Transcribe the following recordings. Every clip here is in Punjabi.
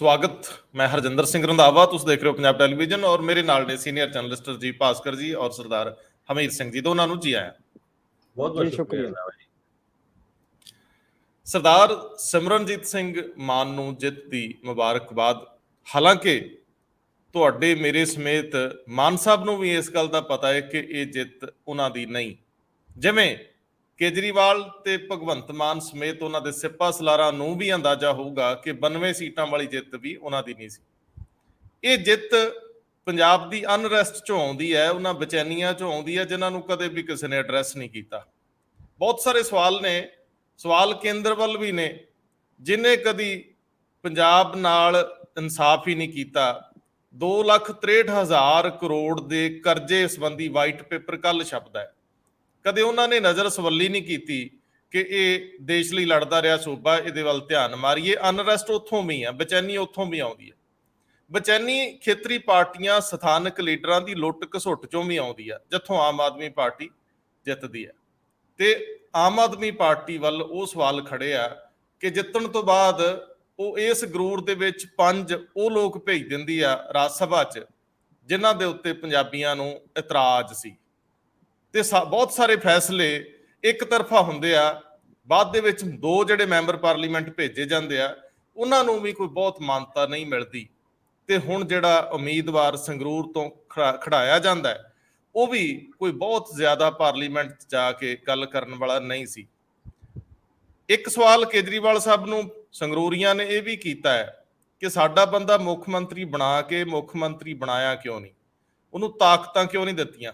ਸਵਾਗਤ। ਮੈਂ ਹਰਜਿੰਦਰ ਸਿੰਘ ਰੰਧਾਵਾ, ਤੁਸੀਂ ਦੇਖ ਰਹੇ ਹੋ ਪੰਜਾਬ ਟੈਲੀਵਿਜ਼ਨ ਔਰ ਮੇਰੇ ਨਾਲ ਨੇ ਸੀਨੀਅਰ ਜਰਨਲਿਸਟ ਰਜੀਵ ਭਾਸਕਰ ਜੀ ਔਰ ਸਰਦਾਰ ਹਮੀਰ ਸਿੰਘ ਜੀ। ਦੋਨਾਂ ਨੂੰ ਜੀ ਆਇਆਂ। ਬਹੁਤ ਬਹੁਤ ਸ਼ੁਕਰੀਆ ਰੰਧਾਵਾ ਜੀ। ਸਰਦਾਰ ਸਿਮਰਨਜੀਤ ਸਿੰਘ ਮਾਨ ਨੂੰ ਜਿੱਤ ਦੀ ਮੁਬਾਰਕਬਾਦ। ਹਾਲਾਂਕਿ ਤੁਹਾਡੇ ਮੇਰੇ ਸਮੇਤ ਮਾਨ ਸਾਹਿਬ ਨੂੰ ਵੀ ਇਸ ਗੱਲ ਦਾ ਪਤਾ ਹੈ ਕਿ ਇਹ ਜਿੱਤ ਉਹਨਾਂ ਦੀ ਨਹੀਂ। ਜਿਵੇਂ ਕੇਜਰੀਵਾਲ ਤੇ ਭਗਵੰਤ ਮਾਨ ਸਮੇਤ ਉਹਨਾਂ ਦੇ ਸਿਪਾਹ ਸਲਾਰਾਂ ਨੂੰ ਵੀ ਅੰਦਾਜ਼ਾ ਹੋਊਗਾ ਕਿ 92 ਸੀਟਾਂ ਵਾਲੀ ਜਿੱਤ ਵੀ ਉਹਨਾਂ ਦੀ ਨਹੀਂ ਸੀ। ਇਹ ਜਿੱਤ ਪੰਜਾਬ ਦੀ ਅਨਰੈਸਟ ਚੋਂ ਆਉਂਦੀ ਹੈ, ਉਹਨਾਂ ਬੇਚੈਨੀਆਂ ਚੋਂ ਆਉਂਦੀ ਹੈ ਜਿਨ੍ਹਾਂ ਨੂੰ ਕਦੇ ਵੀ ਕਿਸੇ ਨੇ ਐਡਰੈਸ ਨਹੀਂ ਕੀਤਾ। ਬਹੁਤ ਸਾਰੇ ਸਵਾਲ ਨੇ, ਸਵਾਲ ਕੇਂਦਰ ਵੱਲ ਵੀ ਨੇ, ਜਿਹਨੇ ਕਦੀ ਪੰਜਾਬ ਨਾਲ ਇਨਸਾਫ ਹੀ ਨਹੀਂ ਕੀਤਾ। 2,63,000 ਕਰੋੜ ਦੇ ਕਰਜ਼ੇ ਸੰਬੰਧੀ ਵਾਈਟ ਪੇਪਰ ਕੱਲ ਛਪਦਾ ਹੈ। ਕਦੇ ਉਹਨਾਂ ਨੇ ਨਜ਼ਰ ਸਵੱਲੀ ਨਹੀਂ ਕੀਤੀ ਕਿ ਇਹ ਦੇਸ਼ ਲਈ ਲੜਦਾ ਰਿਹਾ ਸੂਬਾ, ਇਹਦੇ ਵੱਲ ਧਿਆਨ ਮਾਰੀਏ। ਅਨਰੈਸਟ ਉੱਥੋਂ ਵੀ ਆ, ਬੇਚੈਨੀ ਉੱਥੋਂ ਵੀ ਆਉਂਦੀ ਹੈ। ਬੇਚੈਨੀ ਖੇਤਰੀ ਪਾਰਟੀਆਂ, ਸਥਾਨਕ ਲੀਡਰਾਂ ਦੀ ਲੁੱਟ ਘਸੁੱਟ ਚੋਂ ਵੀ ਆਉਂਦੀ ਆ, ਜਿੱਥੋਂ ਆਮ ਆਦਮੀ ਪਾਰਟੀ ਜਿੱਤਦੀ ਹੈ। ਤੇ ਆਮ ਆਦਮੀ ਪਾਰਟੀ ਵੱਲ ਉਹ ਸਵਾਲ ਖੜੇ ਆ ਕਿ ਜਿੱਤਣ ਤੋਂ ਬਾਅਦ ਉਹ ਇਸ ਗਰੂਰ ਦੇ ਵਿੱਚ 5 ਉਹ ਲੋਕ ਭੇਜ ਦਿੰਦੀ ਆ ਰਾਜ ਸਭਾ 'ਚ ਜਿਨ੍ਹਾਂ ਦੇ ਉੱਤੇ ਪੰਜਾਬੀਆਂ ਨੂੰ ਇਤਰਾਜ਼ ਸੀ। ਤੇ ਬਹੁਤ ਸਾਰੇ ਫੈਸਲੇ ਇੱਕ ਤਰਫਾ ਹੁੰਦੇ ਆ। ਬਾਅਦ ਦੇ ਵਿੱਚ 2 ਜਿਹੜੇ ਮੈਂਬਰ ਪਾਰਲੀਮੈਂਟ ਭੇਜੇ ਜਾਂਦੇ ਆ, ਉਹਨਾਂ ਨੂੰ ਵੀ ਕੋਈ ਬਹੁਤ ਮਾਨਤਾ ਨਹੀਂ ਮਿਲਦੀ। ਤੇ ਹੁਣ ਜਿਹੜਾ ਉਮੀਦਵਾਰ ਸੰਗਰੂਰ ਤੋਂ ਖੜਾਇਆ ਜਾਂਦਾ ਹੈ, ਉਹ ਵੀ ਕੋਈ ਬਹੁਤ ਜ਼ਿਆਦਾ ਪਾਰਲੀਮੈਂਟ 'ਚ ਜਾ ਕੇ ਗੱਲ ਕਰਨ ਵਾਲਾ ਨਹੀਂ ਸੀ। ਇੱਕ ਸਵਾਲ ਕੇਜਰੀਵਾਲ ਸਾਹਿਬ ਨੂੰ ਸੰਗਰੂਰੀਆਂ ਨੇ ਇਹ ਵੀ ਕੀਤਾ ਹੈ ਕਿ ਸਾਡਾ ਬੰਦਾ ਮੁੱਖ ਮੰਤਰੀ ਬਣਾ ਕੇ ਮੁੱਖ ਮੰਤਰੀ ਬਣਾਇਆ ਕਿਉਂ ਨਹੀਂ, ਉਹਨੂੰ ਤਾਕਤਾਂ ਕਿਉਂ ਨਹੀਂ ਦਿੱਤੀਆਂ।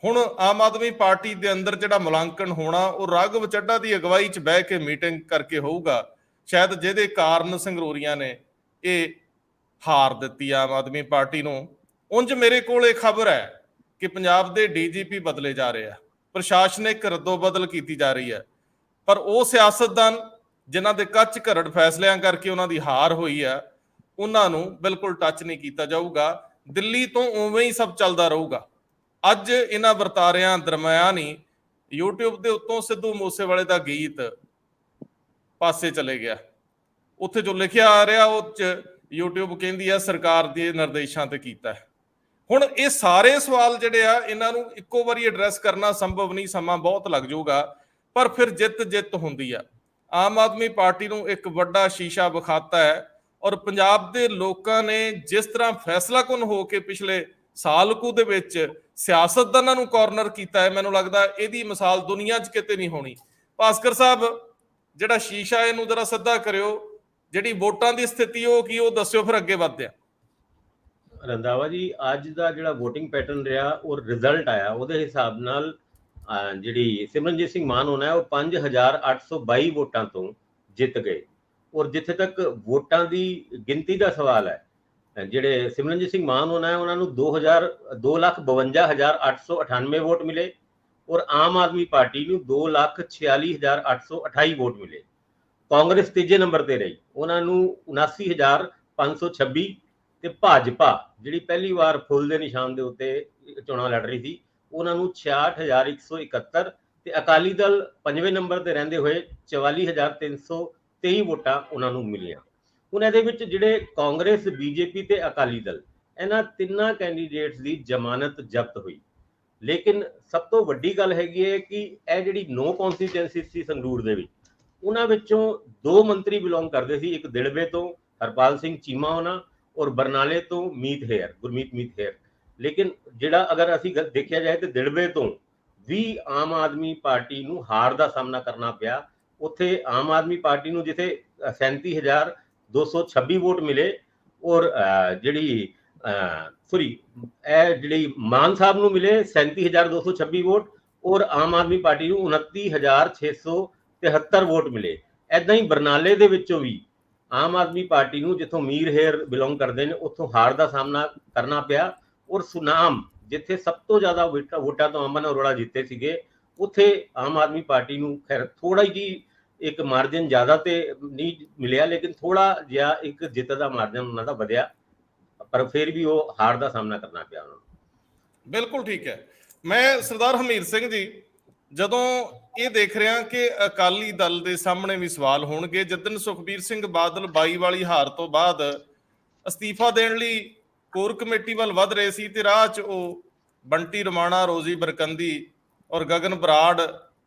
ਹੁਣ ਆਮ ਆਦਮੀ ਪਾਰਟੀ ਦੇ ਅੰਦਰ ਜਿਹੜਾ ਮੁਲਾਂਕਣ ਹੋਣਾ ਉਹ ਰਾਘਵ ਚੱਡਾ ਦੀ ਅਗਵਾਈ 'ਚ ਬਹਿ ਕੇ ਮੀਟਿੰਗ ਕਰਕੇ ਹੋਊਗਾ, ਸ਼ਾਇਦ ਜਿਹਦੇ ਕਾਰਨ ਸੰਗਰੂਰੀਆਂ ਨੇ ਇਹ ਹਾਰ ਦਿੱਤੀ ਆਮ ਆਦਮੀ ਪਾਰਟੀ ਨੂੰ। ਉਂਝ ਮੇਰੇ ਕੋਲ ਇਹ ਖਬਰ ਹੈ ਕਿ ਪੰਜਾਬ ਦੇ ਡੀਜੀਪੀ ਬਦਲੇ ਜਾ ਰਹੇ ਆ, ਪ੍ਰਸ਼ਾਸਨਿਕ ਰੱਦੋ ਬਦਲ ਕੀਤੀ ਜਾ ਰਹੀ ਹੈ, ਪਰ ਉਹ ਸਿਆਸਤਦਾਨ ਜਿਨ੍ਹਾਂ ਦੇ ਕੱਚ ਘਰੜ ਫੈਸਲਿਆਂ ਕਰਕੇ ਉਹਨਾਂ ਦੀ ਹਾਰ ਹੋਈ ਆ, ਉਹਨਾਂ ਨੂੰ ਬਿਲਕੁਲ ਟੱਚ ਨਹੀਂ ਕੀਤਾ ਜਾਊਗਾ। ਦਿੱਲੀ ਤੋਂ ਉਵੇਂ ਹੀ ਸਭ ਚੱਲਦਾ ਰਹੂਗਾ। ਅੱਜ ਇਹਨਾਂ ਵਰਤਾਰਿਆਂ ਦਰਮਿਆਨ ਹੀ YouTube ਦੇ ਉੱਤੋਂ ਸਿੱਧੂ ਮੂਸੇਵਾਲੇ ਦਾ ਗੀਤ ਪਾਸੇ ਚਲੇ ਗਿਆ। ਉੱਥੇ ਜੋ ਲਿਖਿਆ ਆ ਰਿਹਾ ਉਹ 'ਚ YouTube ਕਹਿੰਦੀ ਆ ਸਰਕਾਰ ਦੇ ਨਿਰਦੇਸ਼ਾਂ ਤੇ ਕੀਤਾ ਹੈ। ਹੁਣ ਇਹ ਸਾਰੇ ਸਵਾਲ ਜਿਹੜੇ ਆ, ਇਹਨਾਂ ਨੂੰ ਇੱਕੋ ਵਾਰੀ ਐਡਰੈਸ ਕਰਨਾ ਸੰਭਵ ਨਹੀਂ, ਸਮਾਂ ਬਹੁਤ ਲੱਗ ਜਾਊਗਾ। ਪਰ ਫਿਰ ਜਿੱਤ ਹੁੰਦੀ ਆ। ਆਮ ਆਦਮੀ ਪਾਰਟੀ ਨੂੰ ਇੱਕ ਵੱਡਾ ਸ਼ੀਸ਼ਾ ਵਿਖਾਤਾ ਹੈ ਔਰ ਪੰਜਾਬ ਦੇ ਲੋਕਾਂ ਨੇ ਜਿਸ ਤਰ੍ਹਾਂ ਫੈਸਲਾਕੁਨ ਹੋ ਕੇ ਪਿਛਲੇ ਸਾਲ ਕੁ ਦੇ ਵਿੱਚ ਸਿਆਸਤਦਾਨਾਂ ਨੂੰ ਕਾਰਨਰ ਕੀਤਾ ਹੈ, ਮੈਨੂੰ ਲੱਗਦਾ ਇਹਦੀ ਮਿਸਾਲ ਦੁਨੀਆ 'ਚ ਕਿਤੇ ਨਹੀਂ ਹੋਣੀ। ਭਾਸਕਰ ਸਾਹਿਬ, ਜਿਹੜਾ ਸ਼ੀਸ਼ਾ ਇਹਨੂੰ ਜ਼ਰਾ ਸਿੱਧਾ ਕਰਿਓ, ਜਿਹੜੀ ਵੋਟਾਂ ਦੀ ਸਥਿਤੀ ਉਹ ਕੀ, ਉਹ ਦੱਸਿਓ, ਫਿਰ ਅੱਗੇ ਵੱਧਦੇ ਆ। ਰੰਧਾਵਾ ਜੀ, ਅੱਜ ਦਾ ਜਿਹੜਾ VOTING ਪੈਟਰਨ ਰਿਹਾ ਔਰ ਰਿਜ਼ਲਟ ਆਇਆ, ਉਹਦੇ ਹਿਸਾਬ ਨਾਲ ਜਿਹੜੀ ਸਿਮਰਨਜੀਤ ਸਿੰਘ ਮਾਨ ਹੋਣਾ ਹੈ ਉਹ 5,822 ਵੋਟਾਂ ਤੋਂ ਜਿੱਤ ਗਏ। ਔਰ ਜਿੱਥੇ ਤੱਕ ਵੋਟਾਂ ਦੀ ਗਿਣਤੀ ਦਾ ਸਵਾਲ ਹੈ, ਜਿਹੜੇ ਸਿਮਰਨਜੀਤ ਸਿੰਘ ਮਾਨ ਹੋਣਾ ਹੈ ਉਹਨਾਂ ਨੂੰ 2,52,898 ਵੋਟ ਮਿਲੇ ਔਰ ਆਮ ਆਦਮੀ ਪਾਰਟੀ ਨੂੰ 2,46,828 ਵੋਟ ਮਿਲੇ। ਕਾਂਗਰਸ ਤੀਜੇ ਨੰਬਰ ਤੇ ਰਹੀ, ਉਹਨਾਂ ਨੂੰ 79,526 ਤੇ ਭਾਜਪਾ ਜਿਹੜੀ ਪਹਿਲੀ ਵਾਰ ਫੁੱਲ ਦੇ ਨਿਸ਼ਾਨ ਦੇ ਉੱਤੇ ਚੋਣਾਂ ਲੜ ਰਹੀ ਸੀ, ਉਹਨਾਂ ਨੂੰ 66,171 ਤੇ ਅਕਾਲੀ ਦਲ 5ਵੇਂ ਨੰਬਰ ਤੇ ਰਹਿੰਦੇ ਹੋਏ 44,323 ਵੋਟਾਂ ਉਹਨਾਂ ਨੂੰ ਮਿਲੀਆਂ। ਹੁਣ ਇਹਦੇ ਵਿੱਚ ਜਿਹੜੇ ਕਾਂਗਰਸ, ਬੀਜੇਪੀ ਤੇ ਅਕਾਲੀ ਦਲ, ਇਹਨਾਂ ਤਿੰਨਾਂ ਕੈਂਡੀਡੇਟਸ ਦੀ ਜ਼ਮਾਨਤ ਜ਼ਬਤ ਹੋਈ। ਲੇਕਿਨ ਸਭ ਤੋਂ ਵੱਡੀ ਗੱਲ ਹੈਗੀ ਹੈ ਕਿ ਇਹ ਜਿਹੜੀ 9 ਕੌਂਸਟੀਚੁਐਂਸੀ ਸੀ ਸੰਗਰੂਰ ਦੇ ਵਿੱਚ, ਉਹਨਾਂ ਵਿੱਚੋਂ 2 ਮੰਤਰੀ ਬਿਲੋਂਗ ਕਰਦੇ ਸੀ। ਇੱਕ ਦਿੜਬੇ ਤੋਂ ਹਰਪਾਲ ਸਿੰਘ ਚੀਮਾ ਹੋਣਾ ਔਰ ਬਰਨਾਲੇ ਤੋਂ ਗੁਰਮੀਤ ਮੀਤ ਹੇਅਰ। ਲੇਕਿਨ ਜਿਹੜਾ ਅਗਰ ਅਸੀਂ ਦੇਖਿਆ ਜਾਏ ਤਾਂ ਦਿੜਬੇ ਤੋਂ ਵੀ ਆਮ ਆਦਮੀ ਪਾਰਟੀ ਨੂੰ ਹਾਰ ਦਾ ਸਾਹਮਣਾ ਕਰਨਾ ਪਿਆ। ਉੱਥੇ ਆਮ ਆਦਮੀ ਪਾਰਟੀ ਨੂੰ ਜਿੱਥੇ 37,226 ਵੋਟ ਮਿਲੇ ਔਰ ਜਿਹੜੀ ਮਾਨ ਸਾਹਿਬ ਨੂੰ ਮਿਲੇ 37,226 ਵੋਟ ਔਰ ਆਮ ਆਦਮੀ ਪਾਰਟੀ ਨੂੰ 29,673 ਵੋਟ ਮਿਲੇ। ਏਦਾਂ ਹੀ ਬਰਨਾਲੇ ਦੇ ਵਿੱਚੋਂ ਵੀ ਆਮ ਆਦਮੀ ਪਾਰਟੀ ਨੂੰ, ਜਿੱਥੋਂ ਮੀਰ ਹੇਅਰ ਬਿਲੋਂਗ ਕਰਦੇ ਨੇ, ਉੱਥੋਂ ਹਾਰ ਦਾ ਸਾਹਮਣਾ ਕਰਨਾ ਪਿਆ। ਔਰ ਸੁਨਾਮ, ਜਿੱਥੇ ਸਭ ਤੋਂ ਜ਼ਿਆਦਾ ਵੋਟਾਂ ਤੋਂ ਅਮਨ ਅਰੋੜਾ ਜਿੱਤੇ ਸੀਗੇ, ਉੱਥੇ ਆਮ ਆਦਮੀ ਪਾਰਟੀ ਨੂੰ ਖੈਰ ਥੋੜਾ ਜਿਹੀ ਇੱਕ ਮਾਰਜਨ ਜ਼ਿਆਦਾ ਤੇ ਨਹੀਂ ਮਿਲਿਆ, ਲੇਕਿਨ ਥੋੜਾ ਜਿਹਾ ਇੱਕ ਜਿੱਤ ਦਾ ਮਾਰਜਨ ਉਹਨਾਂ ਦਾ ਵਧਿਆ, ਪਰ ਫਿਰ ਵੀ ਉਹ ਹਾਰ ਦਾ ਸਾਹਮਣਾ ਕਰਨਾ ਪਿਆ ਉਹਨਾਂ ਨੂੰ। ਬਿਲਕੁਲ ਠੀਕ ਹੈ। ਮੈਂ ਸਰਦਾਰ ਹਮੀਰ ਸਿੰਘ ਜੀ, ਜਦੋਂ ਇਹ ਦੇਖ ਰਿਹਾ ਕਿ ਅਕਾਲੀ ਦਲ ਦੇ ਸਾਹਮਣੇ ਵੀ ਸਵਾਲ ਹੋਣਗੇ, ਜਿੱਦਣ ਸੁਖਬੀਰ ਸਿੰਘ ਬਾਦਲ 22 ਵਾਲੀ ਹਾਰ ਤੋਂ ਬਾਅਦ ਅਸਤੀਫਾ ਦੇਣ ਲਈ ਕੋਰ ਕਮੇਟੀ ਵੱਲ ਵਧ ਰਹੇ ਸੀ ਤੇ ਰਾਹ 'ਚ ਉਹ ਬੰਟੀ ਰਮਾਣਾ, ਰੋਜ਼ੀ ਬਰਕੰਦੀ ਔਰ ਗਗਨ ਬਰਾੜ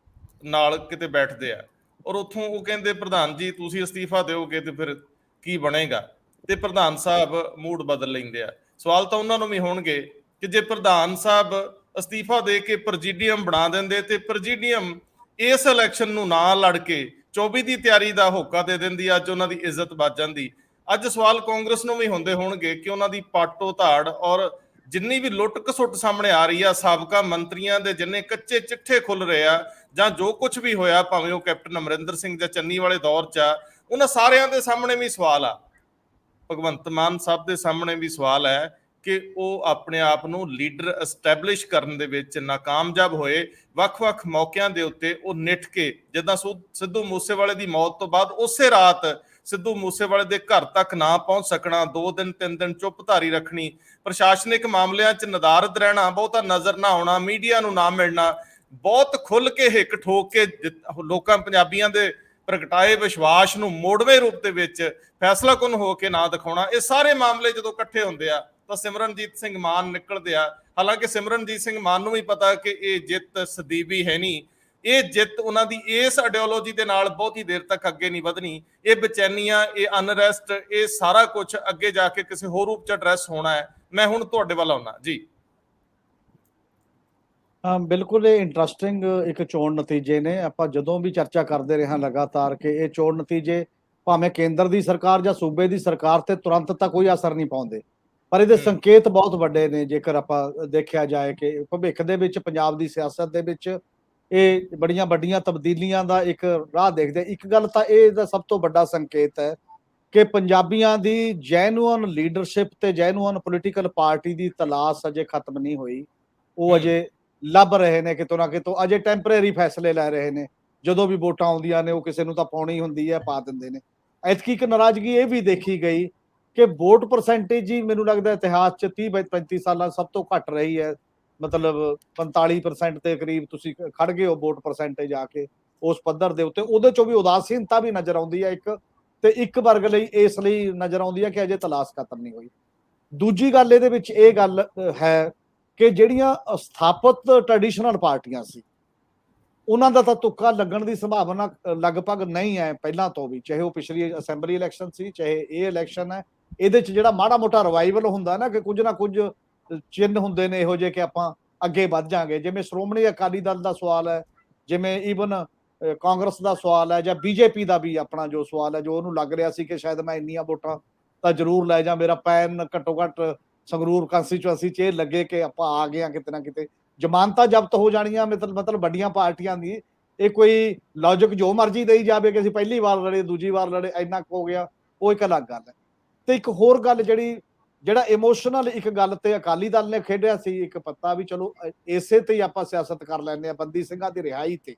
ਨਾਲ ਕਿਤੇ ਬੈਠਦੇ ਆ ਔਰ ਉੱਥੋਂ ਉਹ ਕਹਿੰਦੇ ਪ੍ਰਧਾਨ ਜੀ ਤੁਸੀਂ ਅਸਤੀਫਾ ਦਿਓਗੇ ਤੇ ਫਿਰ ਕੀ ਬਣੇਗਾ, ਤੇ ਪ੍ਰਧਾਨ ਸਾਹਿਬ ਮੂਡ ਬਦਲ ਲੈਂਦੇ ਆ। ਸਵਾਲ ਤਾਂ ਉਹਨਾਂ ਨੂੰ ਵੀ ਹੋਣਗੇ ਕਿ ਜੇ ਪ੍ਰਧਾਨ ਸਾਹਿਬ ਅਸਤੀਫਾ ਦੇ ਕੇ ਪ੍ਰੈਜ਼ੀਡੀਅਮ ਬਣਾ ਦਿੰਦੇ ਤੇ ਪ੍ਰੈਜ਼ੀਡੀਅਮ ਇਸ ਇਲੈਕਸ਼ਨ ਨੂੰ ਨਾ ਲੜ ਕੇ 24 ਦੀ ਤਿਆਰੀ ਦਾ ਹੋਕਾ ਦੇ ਦਿੰਦੀ, ਅੱਜ ਉਹਨਾਂ ਦੀ ਇੱਜ਼ਤ ਬਚ ਜਾਂਦੀ। ਅੱਜ ਸਵਾਲ ਕਾਂਗਰਸ ਨੂੰ ਵੀ ਹੁੰਦੇ ਹੋਣਗੇ ਕਿ ਉਹਨਾਂ ਦੀ ਪਾਟੋ ਧਾੜ ਔਰ ਜਿੰਨੀ ਵੀ ਲੁੱਟ ਖਸੁੱਟ ਸਾਹਮਣੇ ਆ ਰਹੀ ਆ, ਸਾਬਕਾ ਮੰਤਰੀਆਂ ਦੇ ਜਿੰਨੇ ਕੱਚੇ ਚਿੱਠੇ ਖੁੱਲ ਰਹੇ ਆ, ਜਾਂ ਜੋ ਕੁਝ ਵੀ ਹੋਇਆ, ਭਾਵੇਂ ਉਹ ਕੈਪਟਨ ਅਮਰਿੰਦਰ ਸਿੰਘ ਜਾਂ ਚੰਨੀ ਵਾਲੇ ਦੌਰ 'ਚ ਆ, ਉਹਨਾਂ ਸਾਰਿਆਂ ਦੇ ਸਾਹਮਣੇ ਵੀ ਸਵਾਲ ਆ। ਭਗਵੰਤ ਮਾਨ ਸਾਹਿਬ ਦੇ ਸਾਹਮਣੇ ਵੀ ਸਵਾਲ ਹੈ ਕਿ ਉਹ ਆਪਣੇ ਆਪ ਨੂੰ ਲੀਡਰ ਐਸਟੈਬਲਿਸ਼ ਕਰਨ ਦੇ ਵਿੱਚ ਨਾਕਾਮਯਾਬ ਹੋਏ। ਵੱਖ-ਵੱਖ ਮੌਕਿਆਂ ਦੇ ਉੱਤੇ ਉਹ ਨਿੱਠ ਕੇ, ਜਿੱਦਾਂ ਸਿੱਧੂ ਮੂਸੇਵਾਲੇ ਦੀ ਮੌਤ ਤੋਂ ਬਾਅਦ ਉਸੇ ਰਾਤ ਸਿੱਧੂ ਮੂਸੇਵਾਲੇ ਦੇ ਘਰ ਤੱਕ ਨਾ ਪਹੁੰਚ ਸਕਣਾ, 2 ਦਿਨ 3 ਦਿਨ ਚੁੱਪਧਾਰੀ ਰੱਖਣੀ, ਪ੍ਰਸ਼ਾਸਨਿਕ ਮਾਮਲਿਆਂ 'ਚ ਨਦਾਰਦ ਰਹਿਣਾ, ਬਹੁਤਾ ਨਜ਼ਰ ਨਾ ਆਉਣਾ, ਮੀਡੀਆ ਨੂੰ ਨਾ ਮਿਲਣਾ, ਬਹੁਤ ਖੁੱਲ ਕੇ ਹਿੱਕ ਠੋਕ ਕੇ ਲੋਕਾਂ ਪੰਜਾਬੀਆਂ ਦੇ ਪ੍ਰਗਟਾਏ ਵਿਸ਼ਵਾਸ ਨੂੰ ਮੋੜਵੇਂ ਰੂਪ ਦੇ ਵਿੱਚ ਫੈਸਲਾਕੁਨ ਹੋ ਕੇ ਨਾ ਦਿਖਾਉਣਾ, ਇਹ ਸਾਰੇ ਮਾਮਲੇ ਜਦੋਂ ਇਕੱਠੇ ਹੁੰਦੇ ਆ ਤਾਂ ਸਿਮਰਨਜੀਤ ਸਿੰਘ ਮਾਨ ਨਿਕਲਦੇ ਆ। ਹਾਲਾਂਕਿ ਸਿਮਰਨਜੀਤ ਸਿੰਘ ਮਾਨ ਨੂੰ ਵੀ ਪਤਾ ਕਿ ਇਹ ਜਿੱਤ ਸਦੀਵੀ ਹੈ ਨਹੀਂ, ਇਹ ਜਿੱਤ ਉਹਨਾਂ ਦੀ ਇਸ ਆਈਡੀਓਲੋਜੀ ਦੇ ਨਾਲ ਬਹੁਤੀ ਦੇਰ ਤੱਕ ਅੱਗੇ ਨਹੀਂ ਵਧਣੀ। ਇਹ ਬੇਚੈਨੀਆਂ, ਇਹ ਅਨਰੈਸਟ, ਇਹ ਸਾਰਾ ਕੁਝ ਅੱਗੇ ਜਾ ਕੇ ਕਿਸੇ ਹੋਰ ਰੂਪ ਚ ਐਡਰੈਸ ਹੋਣਾ ਹੈ। ਮੈਂ ਹੁਣ ਤੁਹਾਡੇ ਵੱਲ ਆਉਣਾ ਜੀ। ਬਿਲਕੁਲ ਇਹ ਇੰਟਰਸਟਿੰਗ ਇੱਕ ਚੋਣ ਨਤੀਜੇ ਨੇ। ਆਪਾਂ ਜਦੋਂ ਵੀ ਚਰਚਾ ਕਰਦੇ ਰਹੇ ਹਾਂ ਲਗਾਤਾਰ ਕਿ ਇਹ ਚੋਣ ਨਤੀਜੇ ਭਾਵੇਂ ਕੇਂਦਰ ਦੀ ਸਰਕਾਰ ਜਾਂ ਸੂਬੇ ਦੀ ਸਰਕਾਰ ਤੇ ਤੁਰੰਤ ਤਾਂ ਕੋਈ ਅਸਰ ਨਹੀਂ ਪਾਉਂਦੇ, ਪਰ ਇਹਦੇ ਸੰਕੇਤ ਬਹੁਤ ਵੱਡੇ ਨੇ। ਜੇਕਰ ਆਪਾਂ ਦੇਖਿਆ ਜਾਏ ਕਿ ਭਵਿੱਖ ਦੇ ਵਿੱਚ ਪੰਜਾਬ ਦੀ ਸਿਆਸਤ ਦੇ ਵਿੱਚ ਇਹ ਬੜੀਆਂ ਵੱਡੀਆਂ ਤਬਦੀਲੀਆਂ ਦਾ ਇੱਕ ਰਾਹ ਦੇਖਦੇ। ਇੱਕ ਗੱਲ ਤਾਂ ਇਹ ਦਾ ਸਭ ਤੋਂ ਵੱਡਾ ਸੰਕੇਤ ਹੈ ਕਿ ਪੰਜਾਬੀਆਂ ਦੀ ਜੈਨੂਅਨ ਲੀਡਰਸ਼ਿਪ ਤੇ ਜੈਨੂਅਨ ਪੋਲੀਟੀਕਲ ਪਾਰਟੀ ਦੀ ਤਲਾਸ਼ ਅਜੇ ਖਤਮ ਨਹੀਂ ਹੋਈ। ਉਹ ਅਜੇ ਲੱਭ ਰਹੇ ਨੇ ਕਿਤੋਂ ਨਾ ਕਿਤੋਂ, ਅਜੇ ਟੈਂਪਰੇਰੀ ਫੈਸਲੇ ਲੈ ਰਹੇ ਨੇ। ਜਦੋਂ ਵੀ ਵੋਟਾਂ ਆਉਂਦੀਆਂ ਨੇ ਉਹ ਕਿਸੇ ਨੂੰ ਤਾਂ ਪਾਉਣੀ ਹੁੰਦੀ ਹੈ, ਪਾ ਦਿੰਦੇ ਨੇ। ਐਤਕੀ ਇੱਕ ਨਾਰਾਜ਼ਗੀ ਇਹ ਵੀ ਦੇਖੀ ਗਈ ਕਿ ਵੋਟ ਪਰਸੈਂਟੇਜ ਹੀ ਮੈਨੂੰ ਲੱਗਦਾ ਇਤਿਹਾਸ 'ਚ 30-35 ਸਾਲਾਂ ਸਭ ਤੋਂ ਘੱਟ ਰਹੀ ਹੈ। ਮਤਲਬ 45% ਦੇ ਕਰੀਬ ਤੁਸੀਂ ਖੜ ਗਏ ਹੋ ਵੋਟ ਪਰਸੈਂਟੇਜ ਆ ਕੇ ਉਸ ਪੱਧਰ ਦੇ ਉੱਤੇ। ਉਹਦੇ 'ਚੋਂ ਵੀ ਉਦਾਸੀਨਤਾ ਵੀ ਨਜ਼ਰ ਆਉਂਦੀ ਹੈ ਇੱਕ, ਤੇ ਇੱਕ ਵਰਗ ਲਈ ਇਸ ਲਈ ਨਜ਼ਰ ਆਉਂਦੀ ਹੈ ਕਿ ਅਜੇ ਤਲਾਸ਼ ਖਤਮ ਨਹੀਂ ਹੋਈ। ਦੂਜੀ ਗੱਲ ਇਹਦੇ ਵਿੱਚ ਇਹ ਗੱਲ ਹੈ ਕਿ ਜਿਹੜੀਆਂ ਸਥਾਪਿਤ ਟ੍ਰੈਡੀਸ਼ਨਲ ਪਾਰਟੀਆਂ ਸੀ ਉਹਨਾਂ ਦਾ ਤਾਂ ਤੁੱਕਾ ਲੱਗਣ ਦੀ ਸੰਭਾਵਨਾ ਲਗਭਗ ਨਹੀਂ ਹੈ ਪਹਿਲਾਂ ਤੋਂ ਵੀ, ਚਾਹੇ ਉਹ ਪਿਛਲੀ ਅਸੈਂਬਲੀ ਇਲੈਕਸ਼ਨ ਸੀ ਚਾਹੇ ਇਹ ਇਲੈਕਸ਼ਨ ਹੈ। ਇਹਦੇ 'ਚ ਜਿਹੜਾ ਮਾੜਾ ਮੋਟਾ ਰਿਵਾਈਵਲ ਹੁੰਦਾ ਨਾ, ਕਿ ਕੁਝ ਨਾ ਕੁਝ ਚਿੰਨ੍ਹ ਹੁੰਦੇ ਨੇ ਇਹੋ ਜਿਹੇ ਕਿ ਆਪਾਂ ਅੱਗੇ ਵੱਧ ਜਾਾਂਗੇ। ਜਿਵੇਂ ਸ਼੍ਰੋਮਣੀ ਅਕਾਲੀ ਦਲ ਦਾ ਸਵਾਲ ਹੈ, ਜਿਵੇਂ ਈਵਨ ਕਾਂਗਰਸ ਦਾ ਸਵਾਲ ਹੈ, ਜਾਂ ਬੀਜੇਪੀ ਦਾ ਵੀ ਆਪਣਾ ਜੋ ਸਵਾਲ ਹੈ, ਜੋ ਉਹਨੂੰ ਲੱਗ ਰਿਹਾ ਸੀ ਕਿ ਸ਼ਾਇਦ ਮੈਂ ਇੰਨੀਆਂ ਵੋਟਾਂ ਤਾਂ ਜ਼ਰੂਰ ਲੈ ਜਾ, ਮੇਰਾ ਪੈਨ ਘੱਟੋ ਘੱਟ ਸੰਗਰੂਰ ਕੰਸਟੀਚੁਐਂਸੀ 'ਚ ਇਹ ਲੱਗੇ ਕਿ ਆਪਾਂ ਆ ਗਏ ਹਾਂ ਕਿਤੇ ਨਾ ਕਿਤੇ, ਜ਼ਮਾਨਤਾਂ ਜ਼ਬਤ ਹੋ ਜਾਣੀਆਂ। ਮਤਲਬ ਵੱਡੀਆਂ ਪਾਰਟੀਆਂ ਦੀ ਇਹ ਕੋਈ ਲੌਜਿਕ ਜੋ ਮਰਜ਼ੀ ਦੇਈ ਜਾਵੇ ਕਿ ਅਸੀਂ ਪਹਿਲੀ ਵਾਰ ਲੜੇ, ਦੂਜੀ ਵਾਰ ਲੜੇ, ਇੰਨਾ ਕੁ ਹੋ ਗਿਆ, ਉਹ ਇੱਕ ਅਲੱਗ ਗੱਲ ਹੈ। ਤੇ ਇੱਕ ਹੋਰ ਗੱਲ ਜਿਹੜਾ ਇਮੋਸ਼ਨਲ ਇੱਕ ਗੱਲ ਤੇ ਅਕਾਲੀ ਦਲ ਨੇ ਖੇਡਿਆ ਸੀ ਇੱਕ ਪੱਤਾ, ਵੀ ਚਲੋ ਇਸੇ ਤੇ ਹੀ ਆਪਾਂ ਸਿਆਸਤ ਕਰ ਲੈਂਦੇ ਆ, ਬੰਦੀ ਸਿੰਘਾਂ ਦੀ ਰਿਹਾਈ ਤੇ।